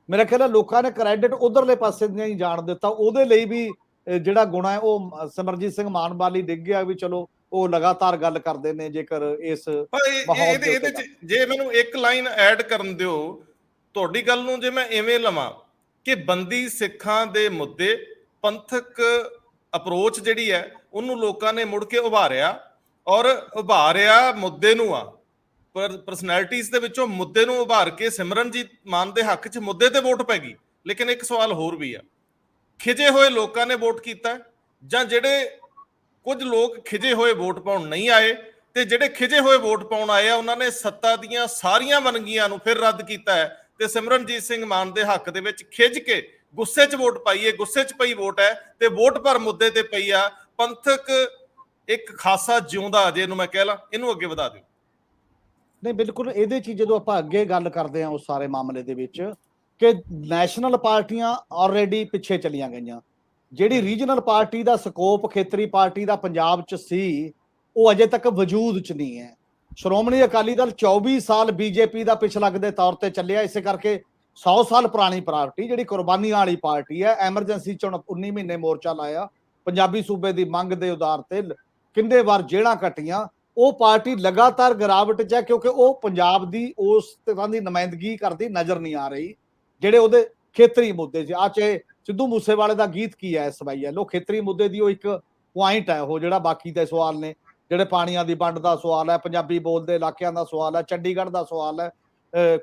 ਮੇਰਾ ਖਿਆਲ ਹੈ ਲੋਕਾਂ ਨੇ ਕ੍ਰੈਡਿਟ ਉਧਰਲੇ ਪਾਸੇ ਨਹੀਂ ਜਾਣ ਦਿੱਤਾ। ਉਹਦੇ ਲਈ ਵੀ ਜਿਹੜਾ ਗੁਣਾ ਹੈ ਉਹ ਸਿਮਰਜੀਤ ਸਿੰਘ ਮਾਨ ਵਾਲੀ ਡਿੱਗ ਗਿਆ, ਵੀ ਚਲੋ ਉਹ ਲਗਾਤਾਰ ਗੱਲ ਕਰਦੇ ਨੇ। ਜੇਕਰ ਇਸ ਇਹਦੇ ਚ ਜੇ ਮੈਨੂੰ ਇੱਕ ਲਾਈਨ ਐਡ ਕਰਨ ਦਿਓ ਤੁਹਾਡੀ ਗੱਲ ਨੂੰ, ਜੇ ਮੈਂ ਐਵੇਂ ਲਵਾਂ ਕਿ ਬੰਦੀ ਸਿੱਖਾਂ ਦੇ ਮੁੱਦੇ, ਪੰਥਕ ਅਪਰੋਚ ਜਿਹੜੀ ਹੈ ਉਹਨੂੰ ਲੋਕਾਂ ਨੇ ਮੁੜ ਕੇ ਉਭਾਰਿਆ, ਔਰ ਉਭਾਰਿਆ ਮੁੱਦੇ ਨੂੰ ਆ, ਪਰ ਪਰਸਨੈਲਿਟੀਜ਼ ਦੇ ਵਿੱਚੋਂ ਮੁੱਦੇ ਨੂੰ ਉਭਾਰ ਕੇ ਸਿਮਰਨਜੀਤ ਮਾਨ ਦੇ ਹੱਕ 'ਚ ਮੁੱਦੇ ਤੇ ਵੋਟ ਪੈ ਗਈ। ਲੇਕਿਨ ਇੱਕ ਸਵਾਲ ਹੋਰ ਵੀ ਆ, ਖਿਜੇ ਹੋਏ ਲੋਕਾਂ ਨੇ ਵੋਟ ਕੀਤਾ, ਜਾਂ ਜਿਹੜੇ ਕੁਝ ਲੋਕ ਖਿਜੇ ਹੋਏ ਵੋਟ ਪਾਉਣ ਨਹੀਂ ਆਏ, ਤੇ ਜਿਹੜੇ ਖਿਜੇ ਹੋਏ ਵੋਟ ਪਾਉਣ ਆਏ ਆ ਉਹਨਾਂ ਨੇ ਸੱਤਾ ਦੀਆਂ ਸਾਰੀਆਂ ਵੰਨਗੀਆਂ ਨੂੰ ਫਿਰ ਰੱਦ ਕੀਤਾ ਹੈ, ਤੇ ਸਿਮਰਨਜੀਤ ਸਿੰਘ ਮਾਨ ਦੇ ਹੱਕ ਦੇ ਵਿੱਚ ਖਿਜ ਕੇ ਗੁੱਸੇ 'ਚ ਵੋਟ ਪਾਈ ਹੈ, ਗੁੱਸੇ 'ਚ ਪਈ ਵੋਟ ਹੈ, ਤੇ ਵੋਟ ਪਰ ਮੁੱਦੇ ਤੇ ਪਈ ਆ। ਪੰਥਕ ਇੱਕ ਖਾਸਾ ਜਿਉਂਦਾ, ਜੇ ਇਹਨੂੰ ਮੈਂ ਕਹਿ ਲਾਂ, ਇਹਨੂੰ ਅੱਗੇ ਵਧਾ ਦਿਓ। ਨਹੀਂ ਬਿਲਕੁਲ, ਇਹਦੇ 'ਚ ਜਦੋਂ ਆਪਾਂ ਅੱਗੇ ਗੱਲ ਕਰਦੇ ਹਾਂ ਉਸ ਸਾਰੇ ਮਾਮਲੇ ਦੇ ਵਿੱਚ ਕਿ ਨੈਸ਼ਨਲ ਪਾਰਟੀਆਂ ਆਲਰੇਡੀ ਪਿੱਛੇ ਚਲੀਆਂ ਗਈਆਂ। ਜਿਹੜੀ ਰੀਜਨਲ ਪਾਰਟੀ ਦਾ ਸਕੋਪ ਖੇਤਰੀ ਪਾਰਟੀ ਦਾ ਪੰਜਾਬ 'ਚ ਸੀ ਉਹ ਅਜੇ ਤੱਕ ਵਜੂਦ 'ਚ ਨਹੀਂ ਹੈ। ਸ਼੍ਰੋਮਣੀ ਅਕਾਲੀ ਦਲ 24 ਸਾਲ ਬੀਜੇਪੀ ਦਾ ਪਿਛਲੱਗ ਦੇ ਤੌਰ ਤੇ ਚੱਲਿਆ, ਇਸੇ ਕਰਕੇ 100 ਸਾਲ ਪੁਰਾਣੀ ਪਾਰਟੀ ਜਿਹੜੀ ਕੁਰਬਾਨੀਆਂ ਵਾਲੀ ਪਾਰਟੀ ਹੈ। ਐਮਰਜੈਂਸੀ 'ਚ 19 ਮਹੀਨੇ ਮੋਰਚਾ ਲਾਇਆ, ਪੰਜਾਬੀ ਸੂਬੇ ਦੀ ਮੰਗ ਦੇ ਆਧਾਰ ਤੇ ਕਿੰਨੇ ਵਾਰ ਜੇਲ੍ਹਾਂ ਕੱਟੀਆਂ। ਉਹ ਪਾਰਟੀ ਲਗਾਤਾਰ ਗਿਰਾਵਟ 'ਚ ਹੈ ਕਿਉਂਕਿ ਉਹ ਪੰਜਾਬ ਦੀ ਉਸ ਤਰ੍ਹਾਂ ਦੀ ਨੁਮਾਇੰਦਗੀ ਕਰਦੀ ਨਜ਼ਰ ਨਹੀਂ ਆ ਰਹੀ ਜਿਹੜੇ ਉਹਦੇ ਖੇਤਰੀ ਮੁੱਦੇ ਸੀ। ਚਾਹੇ ਸਿੱਧੂ ਮੂਸੇਵਾਲੇ ਦਾ ਗੀਤ ਕੀ ਹੈ, ਸਵਾਈ ਹੈ ਲੋ, ਖੇਤਰੀ ਮੁੱਦੇ ਦੀ ਉਹ ਇੱਕ ਪੁਆਇੰਟ ਹੈ ਉਹ, ਜਿਹੜਾ ਬਾਕੀ ਦੇ ਸਵਾਲ ਨੇ, ਜਿਹੜੇ ਪਾਣੀਆਂ ਦੀ ਵੰਡ ਦਾ ਸਵਾਲ ਹੈ, ਪੰਜਾਬੀ ਬੋਲਦੇ ਇਲਾਕਿਆਂ ਦਾ ਸਵਾਲ ਹੈ, ਚੰਡੀਗੜ੍ਹ ਦਾ ਸਵਾਲ ਹੈ,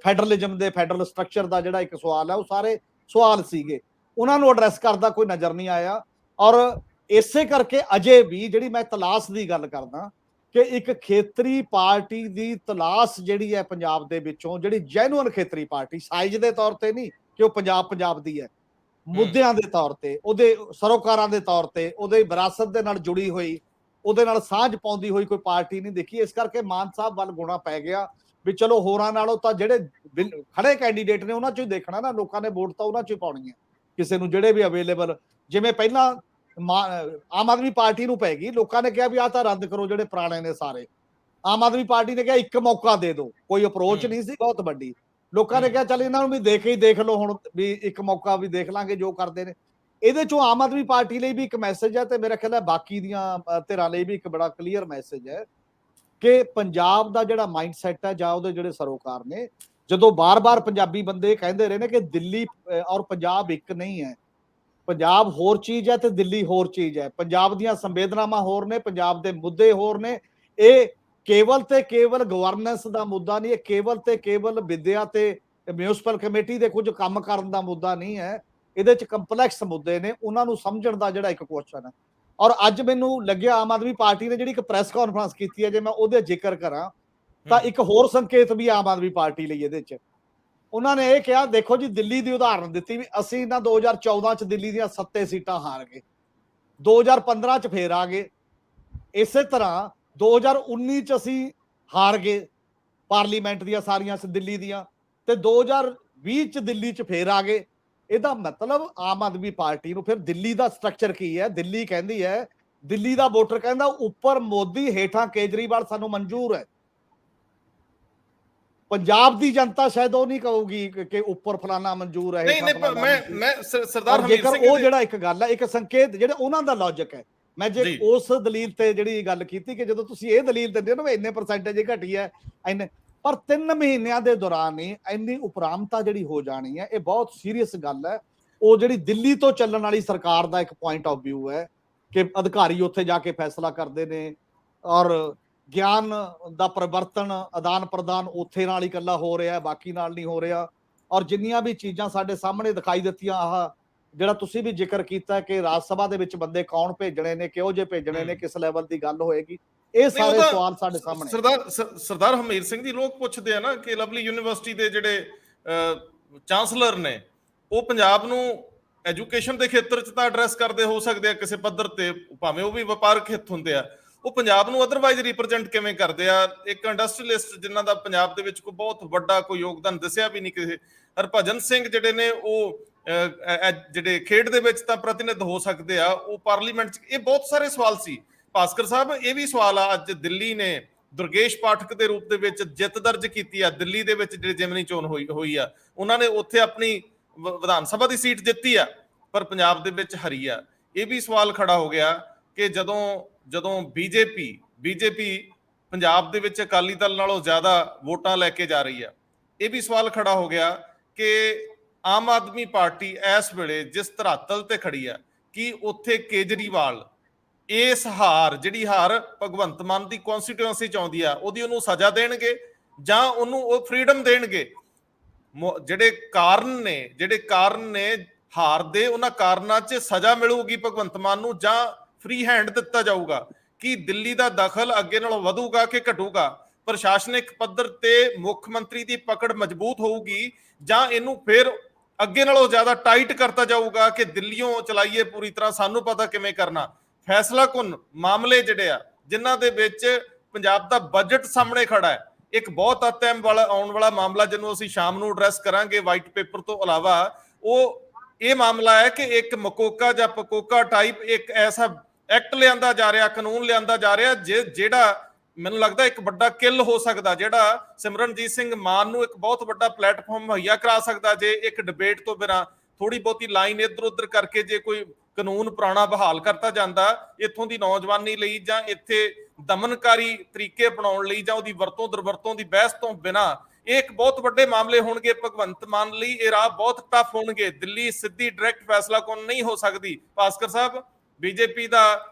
ਫੈਡਰਲਿਜ਼ਮ ਦੇ ਫੈਡਰਲ ਸਟਰਕਚਰ ਦਾ ਜਿਹੜਾ ਇੱਕ ਸਵਾਲ ਹੈ, ਉਹ ਸਾਰੇ ਸਵਾਲ ਸੀਗੇ, ਉਹਨਾਂ ਨੂੰ ਐਡਰੈਸ ਕਰਦਾ ਕੋਈ ਨਜ਼ਰ ਨਹੀਂ ਆਇਆ। ਔਰ ਇਸੇ ਕਰਕੇ ਅਜੇ ਵੀ ਜਿਹੜੀ ਮੈਂ ਤਲਾਸ਼ ਦੀ ਗੱਲ ਕਰਦਾ ਕਿ ਇੱਕ ਖੇਤਰੀ ਪਾਰਟੀ ਦੀ ਤਲਾਸ਼ ਜਿਹੜੀ ਹੈ ਪੰਜਾਬ ਦੇ ਵਿੱਚੋਂ, ਜਿਹੜੀ ਜੈਨੂਅਨ ਖੇਤਰੀ ਪਾਰਟੀ, ਸਾਈਜ਼ ਦੇ ਤੌਰ ਤੇ ਨਹੀਂ ਕਿ ਉਹ ਪੰਜਾਬ ਦੀ ਹੈ, ਮੁੱਦਿਆਂ ਦੇ ਤੌਰ ਤੇ, ਉਹਦੇ ਸਰੋਕਾਰਾਂ ਦੇ ਤੌਰ ਤੇ, ਉਹਦੇ ਵਿਰਾਸਤ ਦੇ ਨਾਲ ਜੁੜੀ ਹੋਈ, ਉਹਦੇ ਨਾਲ ਸਾਂਝ ਪਾਉਂਦੀ ਹੋਈ ਕੋਈ ਪਾਰਟੀ ਨਹੀਂ ਦੇਖੀ। ਇਸ ਕਰਕੇ ਮਾਨ ਸਾਹਿਬ ਵੱਲ ਗੁਣਾ ਪੈ ਗਿਆ ਵੀ ਚਲੋ ਹੋਰਾਂ ਨਾਲੋਂ ਤਾਂ ਜਿਹੜੇ ਖੜੇ ਕੈਂਡੀਡੇਟ ਨੇ ਉਹਨਾਂ ਚੋਂ ਹੀ ਦੇਖਣਾ ਨਾ, ਲੋਕਾਂ ਨੇ ਵੋਟ ਤਾਂ ਉਹਨਾਂ ਚੋਂ ਹੀ ਪਾਉਣੀ ਹੈ, ਕਿਸੇ ਨੂੰ ਜਿਹੜੇ ਵੀ ਅਵੇਲੇਬਲ। ਜਿਵੇਂ ਪਹਿਲਾਂ ਆਮ ਆਦਮੀ ਪਾਰਟੀ ਨੂੰ ਪੈ ਗਈ, ਲੋਕਾਂ ਨੇ ਕਿਹਾ ਵੀ ਆਹ ਤਾਂ ਰੱਦ ਕਰੋ ਜਿਹੜੇ ਪੁਰਾਣੇ ਨੇ ਸਾਰੇ। ਆਮ ਆਦਮੀ ਪਾਰਟੀ ਨੇ ਕਿਹਾ ਇੱਕ ਮੌਕਾ ਦੇ ਦਿਓ, ਕੋਈ ਅਪਰੋਚ ਨਹੀਂ ਸੀ ਬਹੁਤ ਵੱਡੀ, ਲੋਕਾਂ ਨੇ ਕਿਹਾ ਚੱਲ ਇਹਨਾਂ ਨੂੰ ਵੀ ਦੇਖ ਹੀ ਦੇਖ ਲਓ, ਹੁਣ ਵੀ ਇੱਕ ਮੌਕਾ ਵੀ ਦੇਖ ਲਾਂਗੇ ਜੋ ਕਰਦੇ ਨੇ। ਇਹਦੇ ਚੋਂ ਆਮ ਆਦਮੀ ਪਾਰਟੀ ਲਈ ਵੀ ਇੱਕ ਮੈਸੇਜ ਹੈ, ਤੇ ਮੇਰਾ ਖਿਆਲ ਹੈ ਬਾਕੀ ਦੀਆਂ ਧਿਰਾਂ ਲਈ ਵੀ ਇੱਕ ਬੜਾ ਕਲੀਅਰ ਮੈਸੇਜ ਹੈ ਕਿ ਪੰਜਾਬ ਦਾ ਜਿਹੜਾ ਮਾਈਂਡ ਸੈਟ ਹੈ ਜਾਂ ਉਹਦੇ ਜਿਹੜੇ ਸਰੋਕਾਰ ਨੇ, ਜਦੋਂ ਬਾਰ-ਬਾਰ ਪੰਜਾਬੀ ਬੰਦੇ ਕਹਿੰਦੇ ਰਹੇ ਨੇ ਕਿ ਦਿੱਲੀ ਔਰ ਪੰਜਾਬ ਇੱਕ ਨਹੀਂ ਹੈ, ਪੰਜਾਬ ਹੋਰ ਚੀਜ਼ ਹੈ ਤੇ ਦਿੱਲੀ ਹੋਰ ਚੀਜ਼ ਹੈ, ਪੰਜਾਬ ਦੀਆਂ ਸੰਵੇਦਨਾਵਾਂ ਹੋਰ ਨੇ, ਪੰਜਾਬ ਦੇ ਮੁੱਦੇ ਹੋਰ ਨੇ, ਇਹ ਕੇਵਲ ਤੇ ਕੇਵਲ ਗਵਰਨੈਂਸ ਦਾ ਮੁੱਦਾ ਨਹੀਂ, ਇਹ ਕੇਵਲ ਤੇ ਕੇਵਲ ਵਿਦਿਆ ਤੇ ਮਿਊਨਿਸਪਲ ਕਮੇਟੀ ਦੇ ਕੁਝ ਕੰਮ ਕਰਨ ਦਾ ਮੁੱਦਾ ਨਹੀਂ ਹੈ, ਇਹਦੇ ਚ ਕੰਪਲੈਕਸ ਮੁੱਦੇ ਨੇ, ਉਹਨਾਂ ਨੂੰ ਸਮਝਣ ਦਾ ਜਿਹੜਾ ਇੱਕ ਕੁਐਸਚਨ ਹੈ। ਔਰ ਅੱਜ ਮੈਨੂੰ ਲੱਗਿਆ ਆਮ ਆਦਮੀ ਪਾਰਟੀ ਨੇ ਜਿਹੜੀ ਇੱਕ ਪ੍ਰੈਸ ਕਾਨਫਰੰਸ ਕੀਤੀ ਹੈ, ਜੇ ਮੈਂ ਉਹਦੇ ਜ਼ਿਕਰ ਕਰਾਂ ਤਾਂ ਇੱਕ ਹੋਰ ਸੰਕੇਤ ਵੀ ਆਮ ਆਦਮੀ ਪਾਰਟੀ ਲਈ ਇਹਦੇ ਚ। ਉਹਨਾਂ ਨੇ ਇਹ ਕਿਹਾ, ਦੇਖੋ ਜੀ ਦਿੱਲੀ ਦੀ ਉਦਾਹਰਨ ਦਿੱਤੀ ਵੀ ਅਸੀਂ ਨਾ 2014 ਚ ਦਿੱਲੀ ਦੀਆਂ 7 ਸੀਟਾਂ ਹਾਰ ਗਏ, 2015 ਚ ਫੇਰ ਆ ਗਏ, ਇਸੇ ਤਰ੍ਹਾਂ 2019 ਚ ਅਸੀਂ ਹਾਰ ਗਏ ਪਾਰਲੀਮੈਂਟ ਦੀਆਂ ਸਾਰੀਆਂ ਦਿੱਲੀ ਦੀਆਂ, ਤੇ 2020 ਚ ਦਿੱਲੀ ਚ ਫੇਰ ਆ ਗਏ। ਇਹਦਾ ਮਤਲਬ ਆਮ ਆਦਮੀ ਪਾਰਟੀ ਨੂੰ ਫਿਰ ਦਿੱਲੀ ਦਾ ਸਟਰਕਚਰ ਕੀ ਹੈ? ਦਿੱਲੀ ਕਹਿੰਦੀ ਹੈ, ਦਿੱਲੀ ਦਾ ਵੋਟਰ ਕਹਿੰਦਾ ਉੱਪਰ ਮੋਦੀ ਹੇਠਾਂ ਕੇਜਰੀਵਾਲ ਸਾਨੂੰ ਮਨਜ਼ੂਰ ਹੈ। ਪੰਜਾਬ ਦੀ ਜਨਤਾ ਸ਼ਾਇਦ ਉਹ ਨਹੀਂ ਕਹੂਗੀ ਕਿ ਉੱਪਰ ਫਲਾਣਾ ਮਨਜ਼ੂਰ ਹੈ। ਨਹੀਂ ਮੈਂ ਸਰਦਾਰ ਹਮੀਰ ਸਿੰਘ ਉਹ ਜਿਹੜਾ ਇੱਕ ਗੱਲ ਹੈ, ਇੱਕ ਸੰਕੇਤ ਜਿਹੜਾ ਉਹਨਾਂ ਦਾ ਲੌਜਿਕ ਹੈ, ਮੈਂ ਜੇ ਉਸ ਦਲੀਲ ਤੇ ਜਿਹੜੀ ਗੱਲ ਕੀਤੀ ਕਿ ਜਦੋਂ ਤੁਸੀਂ ਇਹ ਦਲੀਲ ਦਿੰਦੇ ਹੋ ਨਾ ਇੰਨੇ ਪਰਸੈਂਟੇਜ ਘਟੀ ਹੈ ਇੰਨੇ, ਪਰ 3 ਮਹੀਨਿਆਂ ਦੇ ਦੌਰਾਨ ਹੀ ਇੰਨੀ ਉਪਰਾਮਤਾ ਜਿਹੜੀ ਹੋ ਜਾਣੀ ਹੈ, ਇਹ ਬਹੁਤ ਸੀਰੀਅਸ ਗੱਲ ਹੈ। ਉਹ ਜਿਹੜੀ ਦਿੱਲੀ ਤੋਂ ਚੱਲਣ ਵਾਲੀ ਸਰਕਾਰ ਦਾ ਇੱਕ ਪੁਆਇੰਟ ਆਫ ਵਿਊ ਹੈ ਕਿ ਅਧਿਕਾਰੀ ਉੱਥੇ ਜਾ ਕੇ ਫੈਸਲਾ ਕਰਦੇ ਨੇ, ਔਰ ਗਿਆਨ ਦਾ ਪਰਿਵਰਤਨ ਆਦਾਨ ਪ੍ਰਦਾਨ ਉੱਥੇ ਨਾਲ ਹੀ ਇਕੱਲਾ ਹੋ ਰਿਹਾ, ਬਾਕੀ ਨਾਲ ਨਹੀਂ ਹੋ ਰਿਹਾ। ਔਰ ਜਿੰਨੀਆਂ ਵੀ ਚੀਜ਼ਾਂ ਸਾਡੇ ਸਾਹਮਣੇ ਦਿਖਾਈ ਦਿੱਤੀਆਂ, ਆਹ ਜਿਹੜਾ ਤੁਸੀਂ ਵੀ ਜ਼ਿਕਰ ਕੀਤਾ ਕਿ ਰਾਜ ਸਭਾ ਦੇ ਵਿੱਚ ਬੰਦੇ ਕੌਣ ਭੇਜਣੇ ਨੇ, ਕਿਹੋ ਜਿਹੇ ਭੇਜਣੇ ਨੇ, ਕਿਸ ਲੈਵਲ ਦੀ ਗੱਲ ਹੋਏਗੀ, ਇਹ ਸਾਰੇ ਸਵਾਲ ਸਾਡੇ ਸਾਹਮਣੇ। ਸਰਦਾਰ ਹਮੀਰ ਸਿੰਘ ਜੀ, ਲੋਕ ਪੁੱਛਦੇ ਆ ਨਾ ਕਿ ਲਵਲੀ ਯੂਨੀਵਰਸਿਟੀ ਦੇ ਜਿਹੜੇ ਚਾਂਸਲਰ ਨੇ, ਉਹ ਪੰਜਾਬ ਨੂੰ ਐਜੂਕੇਸ਼ਨ ਦੇ ਖੇਤਰ 'ਚ ਤਾਂ ਐਡਰੈਸ ਕਰਦੇ ਹੋ ਸਕਦੇ ਆ ਕਿਸੇ ਪੱਧਰ ਤੇ, ਭਾਵੇਂ ਉਹ ਵੀ ਵਪਾਰਕ ਹਿੱਤ ਹੁੰਦੇ ਆ, ਉਹ ਪੰਜਾਬ ਨੂੰ ਅਦਰਵਾਈਜ਼ ਰਿਪਰੈਜ਼ੈਂਟ ਕਿਵੇਂ ਕਰਦੇ ਆ? ਇੱਕ ਇੰਡਸਟਰੀਅਲਿਸਟ ਜਿਨ੍ਹਾਂ ਦਾ ਪੰਜਾਬ ਦੇ ਵਿੱਚ ਕੋਈ ਬਹੁਤ ਵੱਡਾ ਕੋਈ ਯੋਗਦਾਨ ਦੱਸਿਆ ਵੀ ਨਹੀਂ ਕਿਸੇ, ਹਰਭਜਨ ਸਿੰਘ ਜਿਹੜੇ ਨੇ ਉਹ ਜਿਹੜੇ ਖੇਡ ਦੇ ਵਿੱਚ ਤਾਂ ਪ੍ਰਤੀਨਿਧ ਹੋ ਸਕਦੇ ਆ, ਉਹ ਪਾਰਲੀਮੈਂਟ 'ਚ, ਇਹ ਬਹੁਤ ਸਾਰੇ ਸਵਾਲ ਸੀ। ਭਾਸਕਰ ਸਾਹਿਬ, ਇਹ ਵੀ ਸਵਾਲ ਆ, ਅੱਜ ਦਿੱਲੀ ਨੇ ਦੁਰਗੇਸ਼ ਪਾਠਕ ਦੇ ਰੂਪ ਦੇ ਵਿੱਚ ਜਿੱਤ ਦਰਜ ਕੀਤੀ ਆ ਦਿੱਲੀ ਦੇ ਵਿੱਚ, ਜਿਹੜੀ ਜਿਮਨੀ ਚੋਣ ਹੋਈ ਆ, ਉਹਨਾਂ ਨੇ ਉੱਥੇ ਆਪਣੀ ਵਿਧਾਨ ਸਭਾ ਦੀ ਸੀਟ ਜਿੱਤੀ ਆ, ਪਰ ਪੰਜਾਬ ਦੇ ਵਿੱਚ ਹਰੀ ਆ। ਇਹ ਵੀ ਸਵਾਲ ਖੜਾ ਹੋ ਗਿਆ ਕਿ ਜਦੋਂ ਬੀਜੇਪੀ ਪੰਜਾਬ ਦੇ ਵਿੱਚ ਅਕਾਲੀ ਦਲ ਨਾਲੋਂ ਜ਼ਿਆਦਾ ਵੋਟਾਂ ਲੈ ਕੇ ਜਾ ਰਹੀ ਆ, ਇਹ ਵੀ ਸਵਾਲ ਖੜਾ ਹੋ ਗਿਆ ਕਿ ਆਮ ਆਦਮੀ ਪਾਰਟੀ ਇਸ ਵੇਲੇ ਜਿਸ ਧਰਾਤਲ ਤੇ ਖੜੀ ਆ, ਕਿ ਉੱਥੇ ਕੇਜਰੀਵਾਲ ਇਸ ਜਿਹੜੀ ਹਾਰ ਭਗਵੰਤ ਮਾਨ ਦੀ ਕਨਸਟੀਟਿਊਐਂਸੀ ਚ ਆਉਂਦੀ ਆ, ਉਹਨੂੰ ਸਜ਼ਾ ਦੇਣਗੇ ਜਾਂ ਉਹਨੂੰ ਉਹ ਫਰੀडम ਦੇਣਗੇ? ਜਿਹੜੇ ਕਾਰਨ ਨੇ ਹਾਰ ਦੇ, ਉਹਨਾਂ ਕਾਰਨਾਂ 'ਚ ਸਜ਼ਾ ਮਿਲੂਗੀ ਭਗਵੰਤ ਮਾਨ ਨੂੰ ਜਾਂ ਫ੍ਰੀ ਹੈਂਡ ਦਿੱਤਾ ਜਾਊਗਾ? ਕਿ ਦਿੱਲੀ ਦਾ ਦਖਲ ਅੱਗੇ ਨਾਲੋਂ ਵਧੂਗਾ ਕਿ ਘਟੂਗਾ? ਪ੍ਰਸ਼ਾਸਨਿਕ ਪੱਧਰ ਤੇ ਮੁੱਖ ਮੰਤਰੀ ਦੀ ਪਕੜ ਮਜ਼ਬੂਤ ਹੋਊਗੀ ਜਾਂ ਇਹਨੂੰ ਫਿਰ ਅੱਗੇ ਨਾਲੋਂ ਜ਼ਿਆਦਾ ਟਾਈਟ ਕਰਤਾ ਜਾਊਗਾ ਕਿ ਦਿੱਲੀੋਂ ਚਲਾਈਏ ਪੂਰੀ ਤਰ੍ਹਾਂ, ਸਾਨੂੰ ਪਤਾ ਕਿਵੇਂ ਕਰਨਾ? ਫੈਸਲਾ ਕੁਨ ਮਾਮਲੇ ਜਿਹੜੇ ਆ, ਜਿਨ੍ਹਾਂ ਦੇ ਵਿੱਚ ਪੰਜਾਬ ਦਾ ਬਜਟ ਸਾਹਮਣੇ ਖੜਾ ਹੈ, ਇੱਕ ਬਹੁਤ ਅਹਿਮ ਆਉਣ ਵਾਲਾ ਮਾਮਲਾ ਜਿਹਨੂੰ ਅਸੀਂ ਸ਼ਾਮ ਨੂੰ ਐਡਰੈਸ ਕਰਾਂਗੇ ਵਾਈਟ ਪੇਪਰ ਤੋਂ ਇਲਾਵਾ, ਉਹ ਇਹ ਮਾਮਲਾ ਹੈ ਕਿ ਇੱਕ ਮਕੋਕਾ ਜਾਂ ਪਕੋਕਾ ਟਾਈਪ ਇੱਕ ਐਸਾ ਐਕਟ ਲਿਆਂਦਾ ਜਾ ਰਿਹਾ, ਕਾਨੂੰਨ ਲਿਆਂਦਾ ਜਾ ਰਿਹਾ, ਜਿਹੜਾ ਮੈਨੂੰ ਲੱਗਦਾ ਇੱਕ ਵੱਡਾ ਕਿੱਲ ਹੋ ਸਕਦਾ, ਜਿਹੜਾ ਸਿਮਰਨਜੀਤ ਸਿੰਘ ਮਾਨ ਨੂੰ ਇੱਕ ਬਹੁਤ ਵੱਡਾ ਪਲੇਟਫਾਰਮ ਮੁਹੱਈਆ ਕਰਾ ਸਕਦਾ। ਜੇ ਇੱਕ ਡਿਬੇਟ ਤੋਂ ਬਿਨਾਂ ਥੋੜੀ ਬਹੁਤੀ ਲਾਈਨ ਇੱਧਰ ਉੱਧਰ ਕਰਕੇ ਜੇ ਕੋਈ ਕਾਨੂੰਨ ਪੁਰਾਣਾ ਬਹਾਲ ਕਰਤਾ ਜਾਂਦਾ ਇੱਥੋਂ ਦੀ ਨੌਜਵਾਨੀ ਲਈ, ਜਾਂ ਇੱਥੇ ਦਮਨਕਾਰੀ ਤਰੀਕੇ ਅਪਣਾਉਣ ਲਈ, ਜਾਂ ਉਹਦੀ ਵਰਤੋਂ ਦੁਰਵਰਤੋਂ ਦੀ ਬਹਿਸ ਤੋਂ ਬਿਨਾਂ, ਇਹ ਇੱਕ ਬਹੁਤ ਵੱਡੇ ਮਾਮਲੇ ਹੋਣਗੇ ਭਗਵੰਤ ਮਾਨ ਲਈ। ਇਹ ਰਾਹ ਬਹੁਤ ਟਫ ਹੋਣਗੇ, ਦਿੱਲੀ ਸਿੱਧੀ ਡਾਇਰੈਕਟ ਫੈਸਲਾ ਕੌਣ ਨਹੀਂ ਹੋ ਸਕਦੀ। ਭਾਸਕਰ ਸਾਹਿਬ, ਬੀਜੇਪੀ ਦਾ